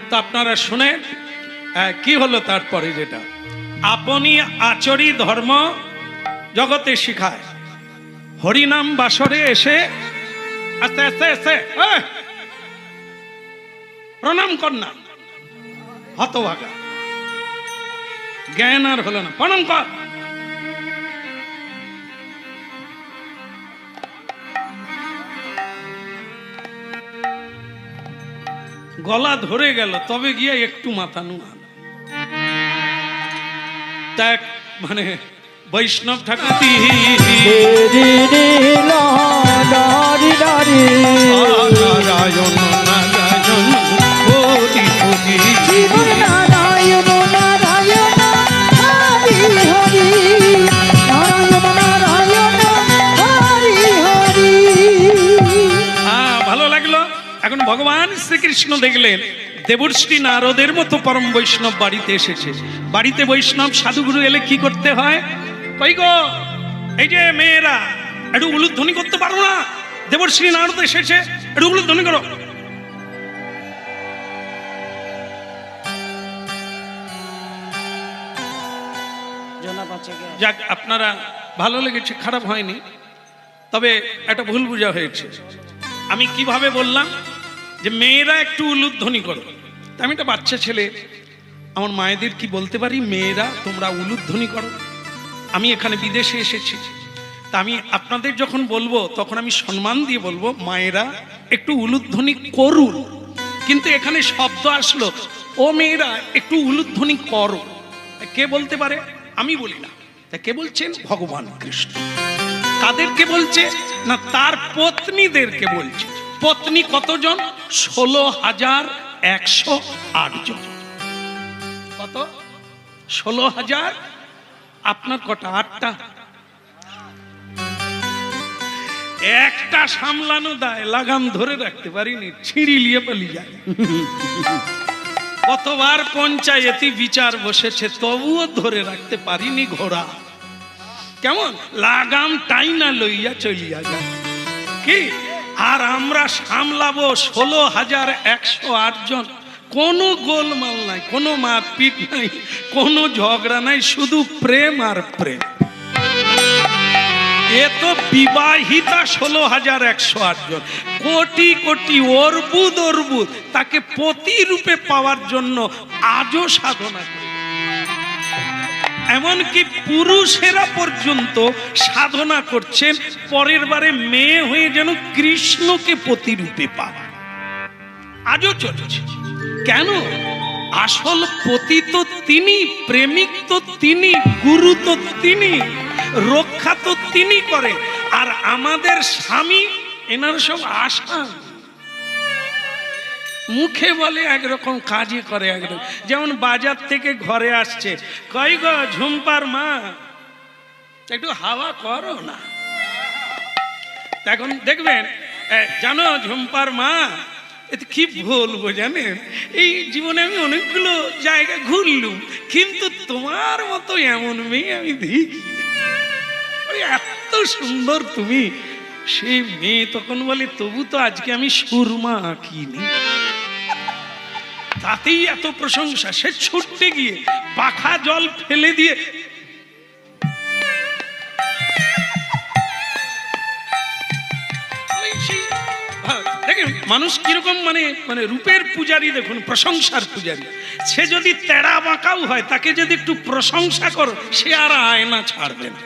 তো আপনারা শুনে কি হলো তারপরে, যেটা আপনি আচরি ধর্ম জগতে শিখায়। হরিনাম বাসরে এসে আস্তে আস্তে আস্তে প্রণাম কর না, হতভাগা, জ্ঞান আর হলো না, প্রণাম কর। গলা ধরে গেল, তবে গিয়ে একটু মাথা নুয়া। দেখ মানে বৈষ্ণব ঠাকুর নারায়ণ নারায়ণ কোটি কোটি নারায়ণ নারায়ণ হরি হরি নারায়ণ নারায়ণ হরি হরি। ভালো লাগলো। এখন ভগবান শ্রীকৃষ্ণ দেখলেন দেবর্ষি নারদের মতো পরম বৈষ্ণব বাড়িতে এসেছে। বাড়িতে বৈষ্ণব সাধুগুরু এলে কি করতে হয়? কই গো, এই যে মেয়েরা একটু উলুধ্বনি করতে পারো না? দেবর্ষি নারদ এসেছে, একটু উলুধ্বনি করো। যাক, আপনারা ভালো লেগেছে, খারাপ হয়নি। তবে একটা ভুল বোঝা হয়েছে। আমি কিভাবে বললাম যে মেয়েরা একটু উলুধ্বনি করো, আমি একটা বাচ্চা ছেলে, আমার মায়েদের কি বলতে পারি, মেয়েরা তোমরা উলুধ্বনি করো? আমি এখানে বিদেশে এসেছি, তা আমি আপনাদের যখন বলবো তখন আমি সম্মান দিয়ে বলবো মায়েরা একটু উলুধ্বনি করুন। কিন্তু এখানে শব্দ আসলো, ও মেয়েরা একটু উলুধ্বনি করো, কে বলতে পারে? আমি বলি না। তা কে বলছেন? ভগবান কৃষ্ণ। কাদেরকে বলছে না? তার পত্নীদেরকে বলছে। পত্নী কতজন? 16,108 জন। কত? 16,000। আপনার কটা? 8টা। একটা সামলানো দায়, লাগাম ধরে রাখতে পারিনি, ছিঁড়ি লিয়ে পালিয়ে যায়। কতবার পঞ্চায়েতি বিচার বসেছে, তবুও ধরে রাখতে পারিনি ঘোড়া। কেমন লাগাম টাইনা লইয়া চলিয়া যায় কি? আর আমরা সামলাবো 16,108 জন। কোনো গোলমাল নাই, কোনো মারপিট নাই, কোনো ঝগড়া নাই, শুধু প্রেম আর প্রেম। এ তো বিবাহিতা 16,108 জন। কোটি কোটি অর্বুদ অর্বুদ তাকে পতি রূপে পাওয়ার জন্য আজও সাধনা করে। এমনকি পুরুষেরা পর্যন্ত সাধনা করছেন পরের বারে মেয়ে হয়ে যেন কৃষ্ণকে পতি রূপে পায়। আজও চলছে। কেন? আসল পতি তো তিনি, প্রেমিক তো তিনি, গুরু তো তিনি, রক্ষা তো তিনি করে। আর আমাদের স্বামী এনার সব আশা, মুখে বলে একরকম, কাজে করে একরকম। যেমন বাজার থেকে ঘরে আসছে, কই গো ঝুম্পার মা, একটু হাওয়া করো না। এখন দেখবেন, জানো ঝুম্পার মা এতে কি বলবো জানেন, এই জীবনে আমি অনেকগুলো জায়গা ঘুরলুম, কিন্তু তোমার মতো এমন মেয়ে আমি দেখি, এত সুন্দর তুমি। সেই মেয়ে তখন বলে, তবু তো আজকে আমি সুরমা আঁকিনি। তাতেই এত প্রশংসা। সে ছুটতে গিয়ে পাখা জল ফেলে দিয়ে দেখেন মানুষ কিরকম, মানে মানে রূপের পূজারী, দেখুন প্রশংসার পূজারী। সে যদি তেড়া বাঁকাও হয়, তাকে যদি একটু প্রশংসা করো, সে আর আয়না ছাড়বে না।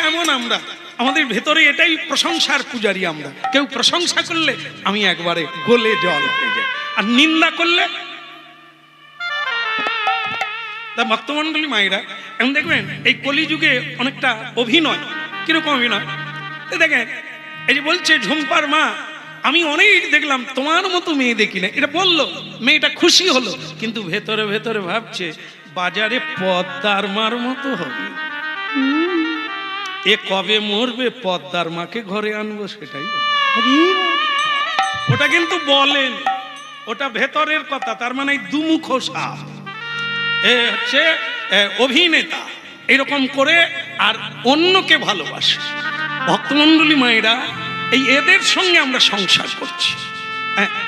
এমন আমরা, আমাদের ভেতরে এটাই প্রশংসার পূজারী আমরা। কেউ প্রশংসা করলে আমি একবারে গলে জল হয়ে যায়, আর নিন্দা করলে। ভক্তমন্ডলী মায়েরা, এখন দেখবেন এই কলিযুগে অনেকটা অভিনয়। কিরকম অভিনয় দেখেন, এই যে বলছে ঝুম্পার মা, আমি অনেক দেখলাম, তোমার মতো মেয়ে দেখি না। এটা বললো, মেয়েটা খুশি হলো, কিন্তু ভেতরে ভেতরে ভাবছে বাজারে পদ্মার মার মতো হবে। এ কবে মরবে, পদ্মার মাকে ঘরে আনবো, সেটাই। ওটা কিন্তু বলেন, ওটা ভেতরের কথা। তার মানে দুমুখ সাপ, এ হচ্ছে অভিনেতা, এরকম করে আর অন্যকে ভালোবাসে। ভক্তমন্ডলী মায়েরা, এই এদের সঙ্গে আমরা সংসার করছি।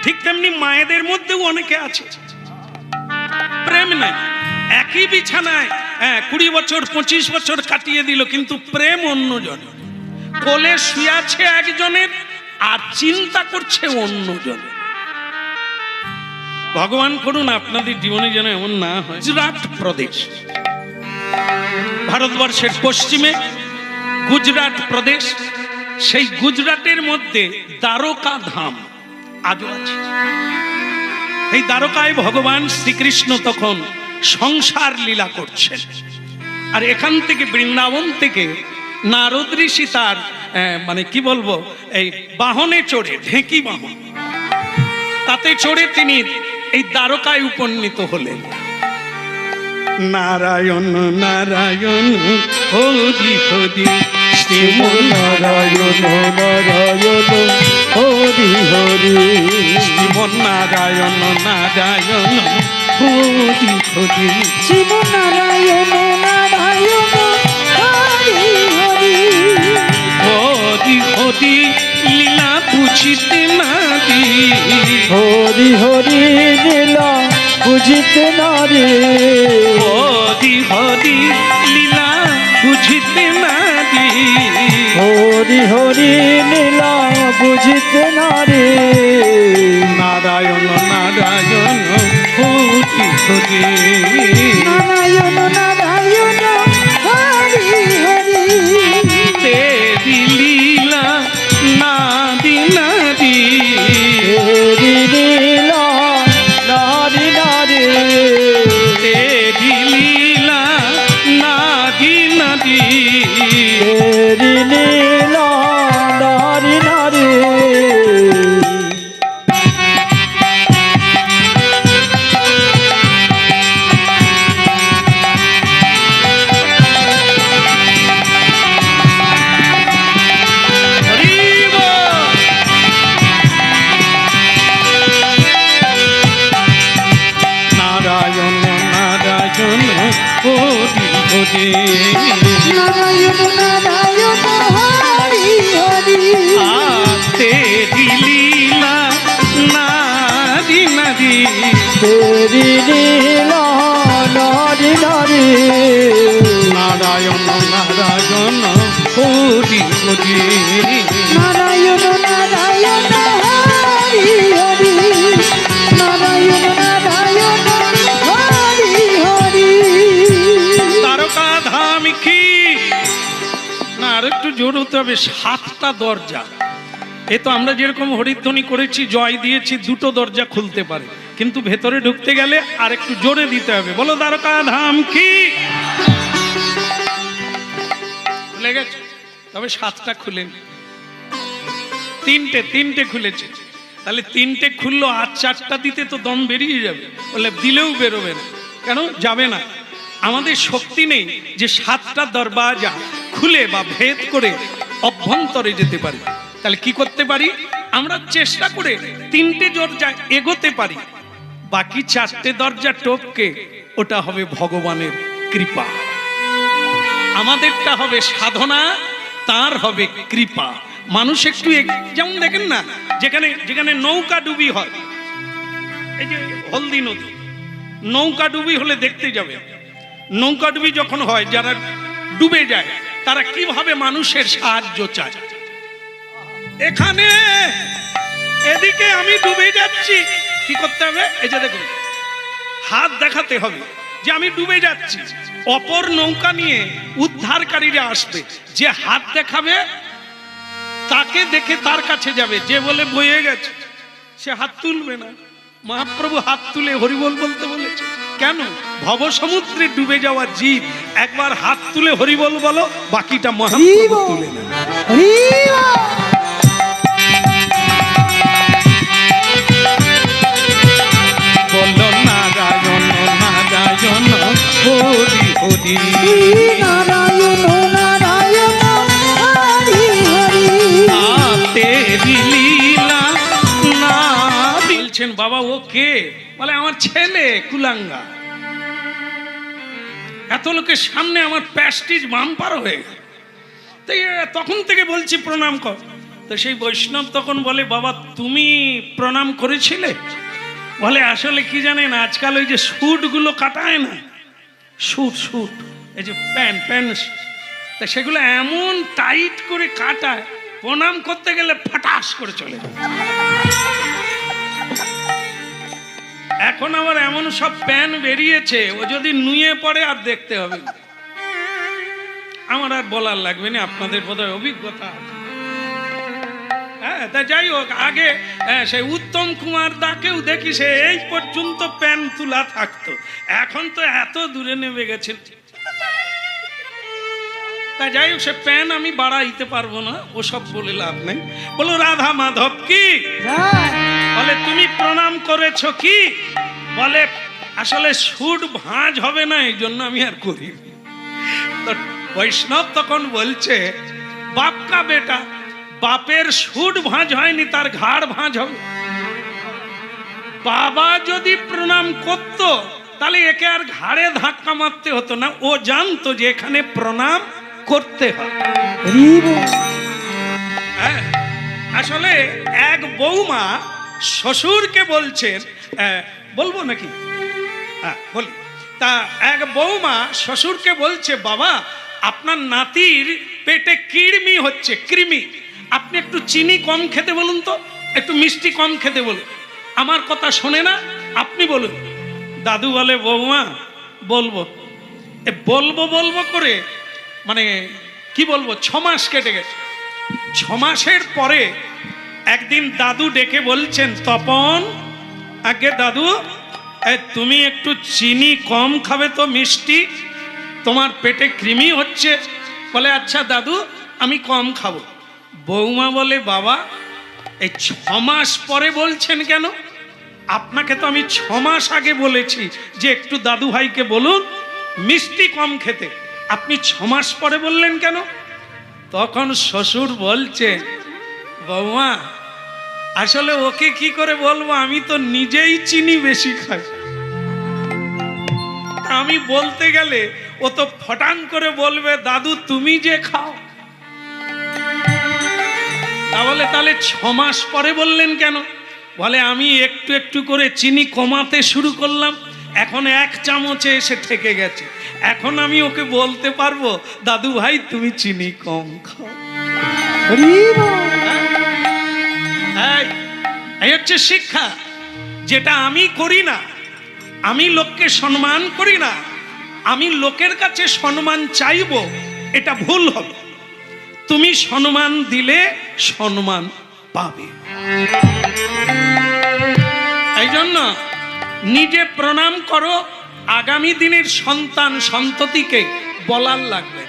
ঠিক তেমনি মায়েদের মধ্যেও অনেকে আছে প্রেম নাই, একই বিছানায় 20 বছর 25 বছর কাটিয়ে দিল, কিন্তু প্রেম অন্যজন। কোলে শুয়াছে একজনের আর চিন্তা করছে অন্যজনের। ভগবান করুন আপনাদের জীবনে যেন এমন না হয়। গুজরাট প্রদেশ, ভারতবর্ষের পশ্চিমে গুজরাট প্রদেশ, সেই গুজরাটের মধ্যে দ্বারকা ধাম আজও আছে। এই দ্বারকায় ভগবান শ্রীকৃষ্ণ তখন সংসার লীলা করছেন। আর এখান থেকে, বৃন্দাবন থেকে নারদ ঋষি তার মানে কি বলবো, এই বাহনে চড়ে, ঢেঁকি বাহন, তাতে চড়ে তিনি এই দ্বারকায় উপনীত হলেন। নারায়ণ নারায়ণ হরি হরি, শ্রীমন্নারায়ণ নারায়ণ হরি হরি, শ্রীমন্নারায়ণ নারায়ণ হরি হরি, শ্রীমন্নারায়ণ নারায়ণ হরি হরি, হরি হরি লীলা বুঝিতে নারি, হরি হরি লীলা বুঝিতে নারে, হরি হরি লীলা বুঝিতে নারি, হরি হরি লীলা বুঝিতে নারে, নারায়ণ নারায়ণ হরি হরি, নারায়ণ নারায়ণ হরি হরি, তেরি লীলা নারি নারি, তেরি লীলা নারি নারি, তেরি লীলা নারি নারি, তেরি লীলা নারি নারি। হরি বল। নারায়ণ নারায়ণ হরি হরি, নারায়ণ নারায়ণ হরি হরি, তেরি লীলা নারি নারি, তেরি লীলা নারি নারি, নারায়ণ নারায়ণ হরি হরি, নারায়ণ নারায়ণ হরি হরি, নারায়ণ নারায়ণ হরি হরি। দ্বারকা ধাম কি না, আর একটু জোর হতে হবে। 7টা দরজা। এ তো আমরা যেরকম হরিধ্বনি করেছি, জয় দিয়েছি, 2টো দরজা খুলতে পারে, কিন্তু ভেতরে ঢুকতে গেলে আর একটু জোরে দিতে হবে। বলো দ্বারকা ধাম কি। খুলে গেছে, তবে 7টা খুলেন, 3টে খুলেছে। তাহলে 3টে খুললো, আর 4টা দিতে তো দম বেরিয়ে যাবে। বলে দিলেও বেরোবে না। কেন যাবে না? আমাদের শক্তি নেই যে 7টা দরজা খুলে বা ভেদ করে অভ্যন্তরে যেতে পারি। তাহলে কি করতে পারি? আমরা চেষ্টা করে 3টে দরজা এগোতে পারি, বাকি 4টে দরজা টপকে ওটা হবে ভগবানের কৃপা। আমাদেরটা হবে সাধনা, তার হবে কৃপা। মানুষ একটু যেমন দেখেন না, যেখানে যেখানে নৌকা ডুবি হয়, এই যে হলদি নদী, নৌকা ডুবি হলে দেখতে যাবে, নৌকা ডুবি যখন হয় যারা ডুবে যায় তারা কিভাবে মানুষের সাহায্য চায়। এখানে এদিকে আমি ডুবে যাচ্ছি, কি করতে হবে? এই যে দেখুন, হাত দেখাতে হবে যে আমি ডুবে যাচ্ছি। অপর নৌকা নিয়ে উদ্ধারকারীরা আসবে, যে হাত দেখাবে তাকে দেখে তার কাছে যাবে। যে বলে বয়ে গেছে সে হাত তুলবে না। মহাপ্রভু হাত তুলে হরিবোল বলতে বলেছে কেন? ভব সমুদ্রে ডুবে যাওয়া জীব একবার হাত তুলে হরিবোল বলো, বাকিটা মহাপ্রভু তুলে নেন। বলো নারায়ণ নারায়ণ হরি হরি, নারায়ণ নারায়ণ হরি হরি। তেরি লীলা না। বলছেন বাবা ও কে? বলে আমার ছেলে কুলাঙ্গা। এত লোকের সামনে আমার প্যাস্টিজ বাম্পার হয়ে গেল। তখন থেকে বলছি প্রণাম কর। তো সেই বৈষ্ণব তখন বলে বাবা তুমি প্রণাম করেছিলে? বলে আসলে কি জানেন, আজকাল ওই যে স্যুটগুলো কাটায় না, স্যুট এই যে প্যান্ট, তা সেগুলো এমন টাইট করে কাটায়, প্রণাম করতে গেলে ফাটাস করে চলে যায়। এখন আবার এমন সব প্যান বেরিয়েছে, ও যদি নুয়ে পড়ে আর দেখতে হবে। আমার আর বলার লাগবে না, আপনাদের বোধহয় অভিজ্ঞতা আছে। হ্যাঁ, তা যাই হোক, আগে সেই উত্তম কুমার দাকেও দেখি সে এই পর্যন্ত প্যান তুলা থাকতো, এখন তো এত দূরে নেমে গেছে। তা যাই হোক, সে প্যান আমি বাড়াইতে পারবো না, ওসব বলে লাভ নেই। বলো রাধা মাধব কি? বলে তুমি প্রণাম করেছো কি? বলে আসলে সুট ভাঁজ হবে না, এই জন্য আমি আর করি। তো বৈষ্ণব তখন বলছে বাপ কা বেটা, বাপের সুট ভাঁজ হয়নি, তার ঘাড় ভাঁজ হবে। বাবা যদি প্রণাম করত তাহলে একে আর ঘাড়ে ধাক্কা মারতে হতো না, ও জানতো যে এখানে প্রণাম করতে হয়। আসলে এক বৌমা শ্বশুরকে বলছেন, বলবো নাকি? বলি। তা এক বৌমা শ্বশুরকে বলছে বাবা আপনার নাতির পেটে কৃমি হচ্ছে, কৃমি, আপনি একটু চিনি কম খেতে বলুন তো, একটু মিষ্টি কম খেতে বলুন। আমার কথা শোনে না, আপনি বলুন। দাদু বলে বৌমা বলবো। বলবো করে মানে কি বলবো, 6 মাস কেটে গেছে। 6 মাসের পরে একদিন দাদু ডেকে বলছেন তপন, আগে দাদু তুমি একটু চিনি কম খাবে তো, মিষ্টি, তোমার পেটে কৃমি হচ্ছে। বলে আচ্ছা দাদু আমি কম খাবো। বৌমা বলে বাবা এই 6 মাস পরে বলছেন কেন? আপনাকে তো আমি 6 মাস আগে বলেছি যে একটু দাদু ভাইকে বলুন মিষ্টি কম খেতে, আপনি 6 মাস পরে বললেন কেন? তখন শ্বশুর বলছে বৌমা আসলে ওকে কি করে বলবো, আমি তো নিজেই চিনি বেশি খাই। আমি বলতে গেলে ও তো ফটাং করে বলবে দাদু তুমি যে খাও। তাহলে 6 মাস পরে বললেন কেন? বলে আমি একটু একটু করে চিনি কমাতে শুরু করলাম, এখন 1 চামচে এসে ঠেকে গেছে। এখন আমি ওকে বলতে পারবো দাদু ভাই তুমি চিনি কম খাও। এই হচ্ছে শিক্ষা, যেটা আমি করি না। আমি লোককে সম্মান করি না, আমি লোকের কাছে সম্মান চাইবো, এটা ভুল হবে। তুমি সম্মান দিলে সম্মান পাবে। এই জন্য নিজে প্রণাম করো, আগামী দিনের সন্তান সন্ততিকে বলার লাগবে।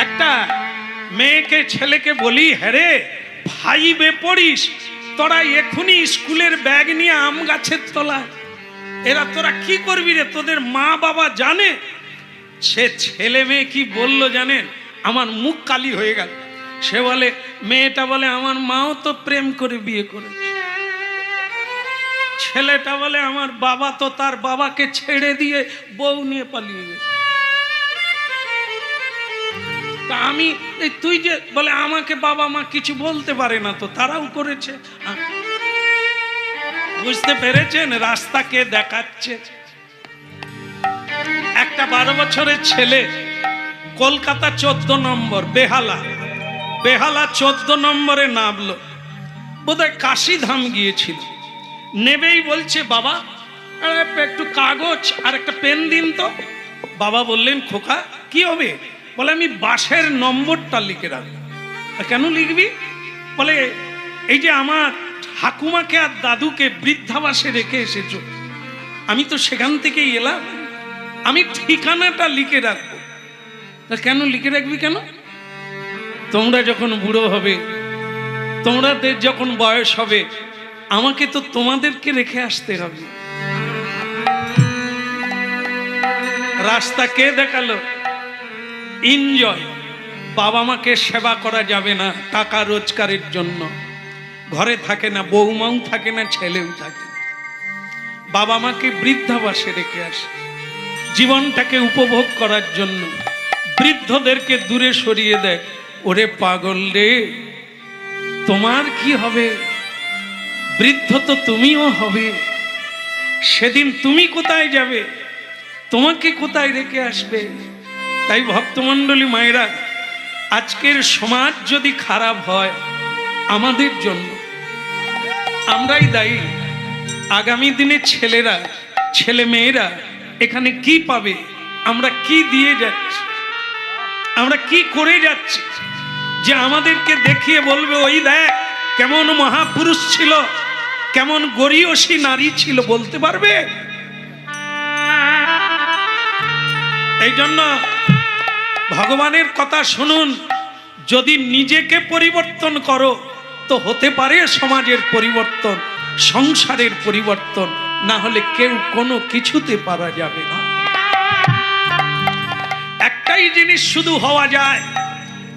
একটা মেয়েকে ছেলেকে বলি হ্যারে 5 পড়িস, তোরা এখনই স্কুলের ব্যাগ নিয়ে আম গাছের তলায়, এরা তোরা কি করবি রে, তোদের মা বাবা জানে? সে ছেলে মেয়ে কি বললো জানেন? আমার মুখ কালি হয়ে গেল। সে বলে, মেয়েটা বলে আমার মাও তো প্রেম করে বিয়ে করেছে। ছেলেটা বলে আমার বাবা তো তার বাবাকে ছেড়ে দিয়ে বউ নিয়ে পালিয়ে গেছে। তা আমি তুই যে বলে আমাকে বাবা মা কিছু বলতে পারে না, তো তারাও করেছে। বুঝতে পেরেছেন রাস্তা কে দেখাচ্ছে? একটা 12 বছরের ছেলে কলকাতা 14 নম্বর বেহালা 14 নম্বরে নামলো, বোধহয় কাশীধাম গিয়েছিল। নেবেই বলছে, বাবা একটু কাগজ আর একটা পেন দিন তো। বাবা বললেন, খোকা কি হবে? বলে আমি বাসের নম্বরটা লিখে রাখবো। কেন লিখবি? বলে এই যে আমার ঠাকুমাকে আর দাদুকে বৃদ্ধাবাসে রেখে এসেছো, আমি তো সেখান থেকেই এলাম, আমি ঠিকানাটা লিখে রাখবো। কেন লিখে রাখবি কেন? তোমরা যখন বুড়ো হবে, তোমাদের যখন বয়স হবে, আমাকে তো তোমাদেরকে রেখে আসতে হবে। রাস্তা কে দেখালো? এনজয়। বাবা মাকে সেবা করা যাবে না টাকা রোজগারের জন্য, ঘরে থাকে না, বৌমাও থাকে না, ছেলেও থাকে না। বাবা মাকে বৃদ্ধাবাসে রেখে আসে জীবনটাকে উপভোগ করার জন্য। বৃদ্ধদেরকে দূরে সরিয়ে দেয়। ওরে পাগল রে, তোমার কি হবে? বৃদ্ধ তো তুমিও হবে। সেদিন তুমি কোথায় যাবে? তোমাকে কোথায় রেখে আসবে? তাই ভক্তমণ্ডলী মায়েরা, আজকের সমাজ যদি খারাপ হয় আমাদের জন্য, আমরাই দায়ী। আগামী দিনে ছেলে মেয়েরা এখানে কি পাবে? আমরা কি দিয়ে যাচ্ছি, আমরা কি করে যাচ্ছি, যে আমাদেরকে দেখিয়ে বলবে ওই দেখ কেমন মহাপুরুষ ছিল, কেমন গরীয়সী নারী ছিল, বলতে পারবে? এই জন্য ভগবানের কথা শুনুন। যদি নিজেকে পরিবর্তন করো তো হতে পারে সমাজের পরিবর্তন, সংসারের পরিবর্তন, না হলে কেউ কোনো কিছুতে পারা যাবে না। একটাই জিনিস শুধু হওয়া যায়,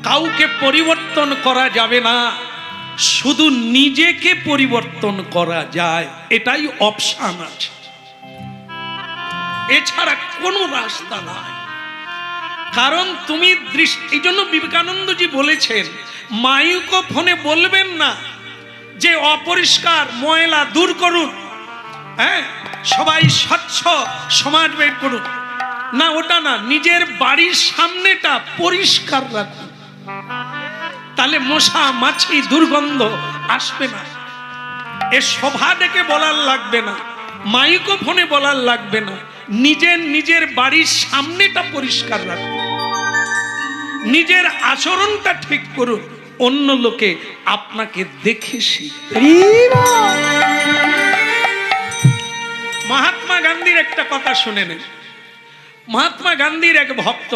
কাউকে পরিবর্তন করা যাবে না, শুধু নিজেকে পরিবর্তন করা যায়। এটাই অপশন আছে, এছাড়া কোনো রাস্তা নাই। কারণ তুমি এই জন্য বিবেকানন্দজি বলেছেন, মাইক্রোফোনে বলবেন না যে অপরিষ্কার ময়লা দূর করুন, হ্যাঁ সবাই স্বচ্ছ সমাজ বের করুন, না ওটা না, নিজের বাড়ির সামনেটা পরিষ্কার রাখুন, তাহলে মশা মাছি দুর্গন্ধ আসবে না। এ সভা ডেকে বলার লাগবে না, মাইক্রোফোনে বলার লাগবে না, নিজের বাড়ির সামনেটা পরিষ্কার রাখুন, নিজের আচরণটা ঠিক করুন, অন্য লোকে আপনাকে দেখে শিখবে। মহাত্মা গান্ধীর একটা কথা শুনে নেন। মহাত্মা গান্ধীর এক ভক্ত,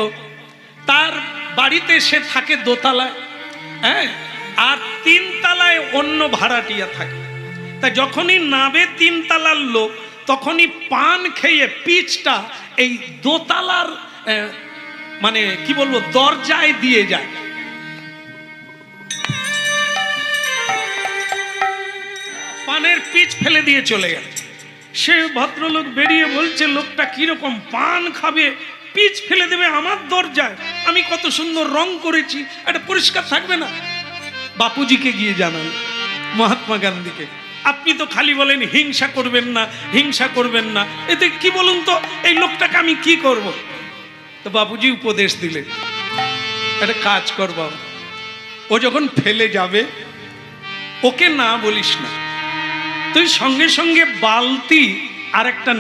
তার বাড়িতে সে থাকে দোতলায়, হ্যাঁ, আর 3 তলায় অন্য ভাড়াটিয়া থাকে। তা যখনই নাবে 3 তলার লোক, তখনই পান খেয়ে পিচটা এই দোতলার মানে কি বলবো দরজায় দিয়ে যায়। পানের পিচ ফেলে দিয়ে চলে গেল। সে ভদ্রলোক বেরিয়ে বলছে, লোকটা কিরকম পান খাবে, পিচ ফেলে দেবে আমার দরজায়, আমি কত সুন্দর রং করেছি, এটা পরিষ্কার থাকবে না? বাপুজিকে গিয়ে জানান, মহাত্মা গান্ধীকে। আপনি তো খালি বলেন হিংসা করবেন না, হিংসা করবেন না, এতে কি বলুন তো, এই লোকটাকে আমি কি করব? তো বাপুজি উপদেশ দিলেন, একটা কাজ কর বাবা, ও যখন ফেলে যাবে ওকে না বলিস না, তুই সঙ্গে সঙ্গে বালতি আর একটা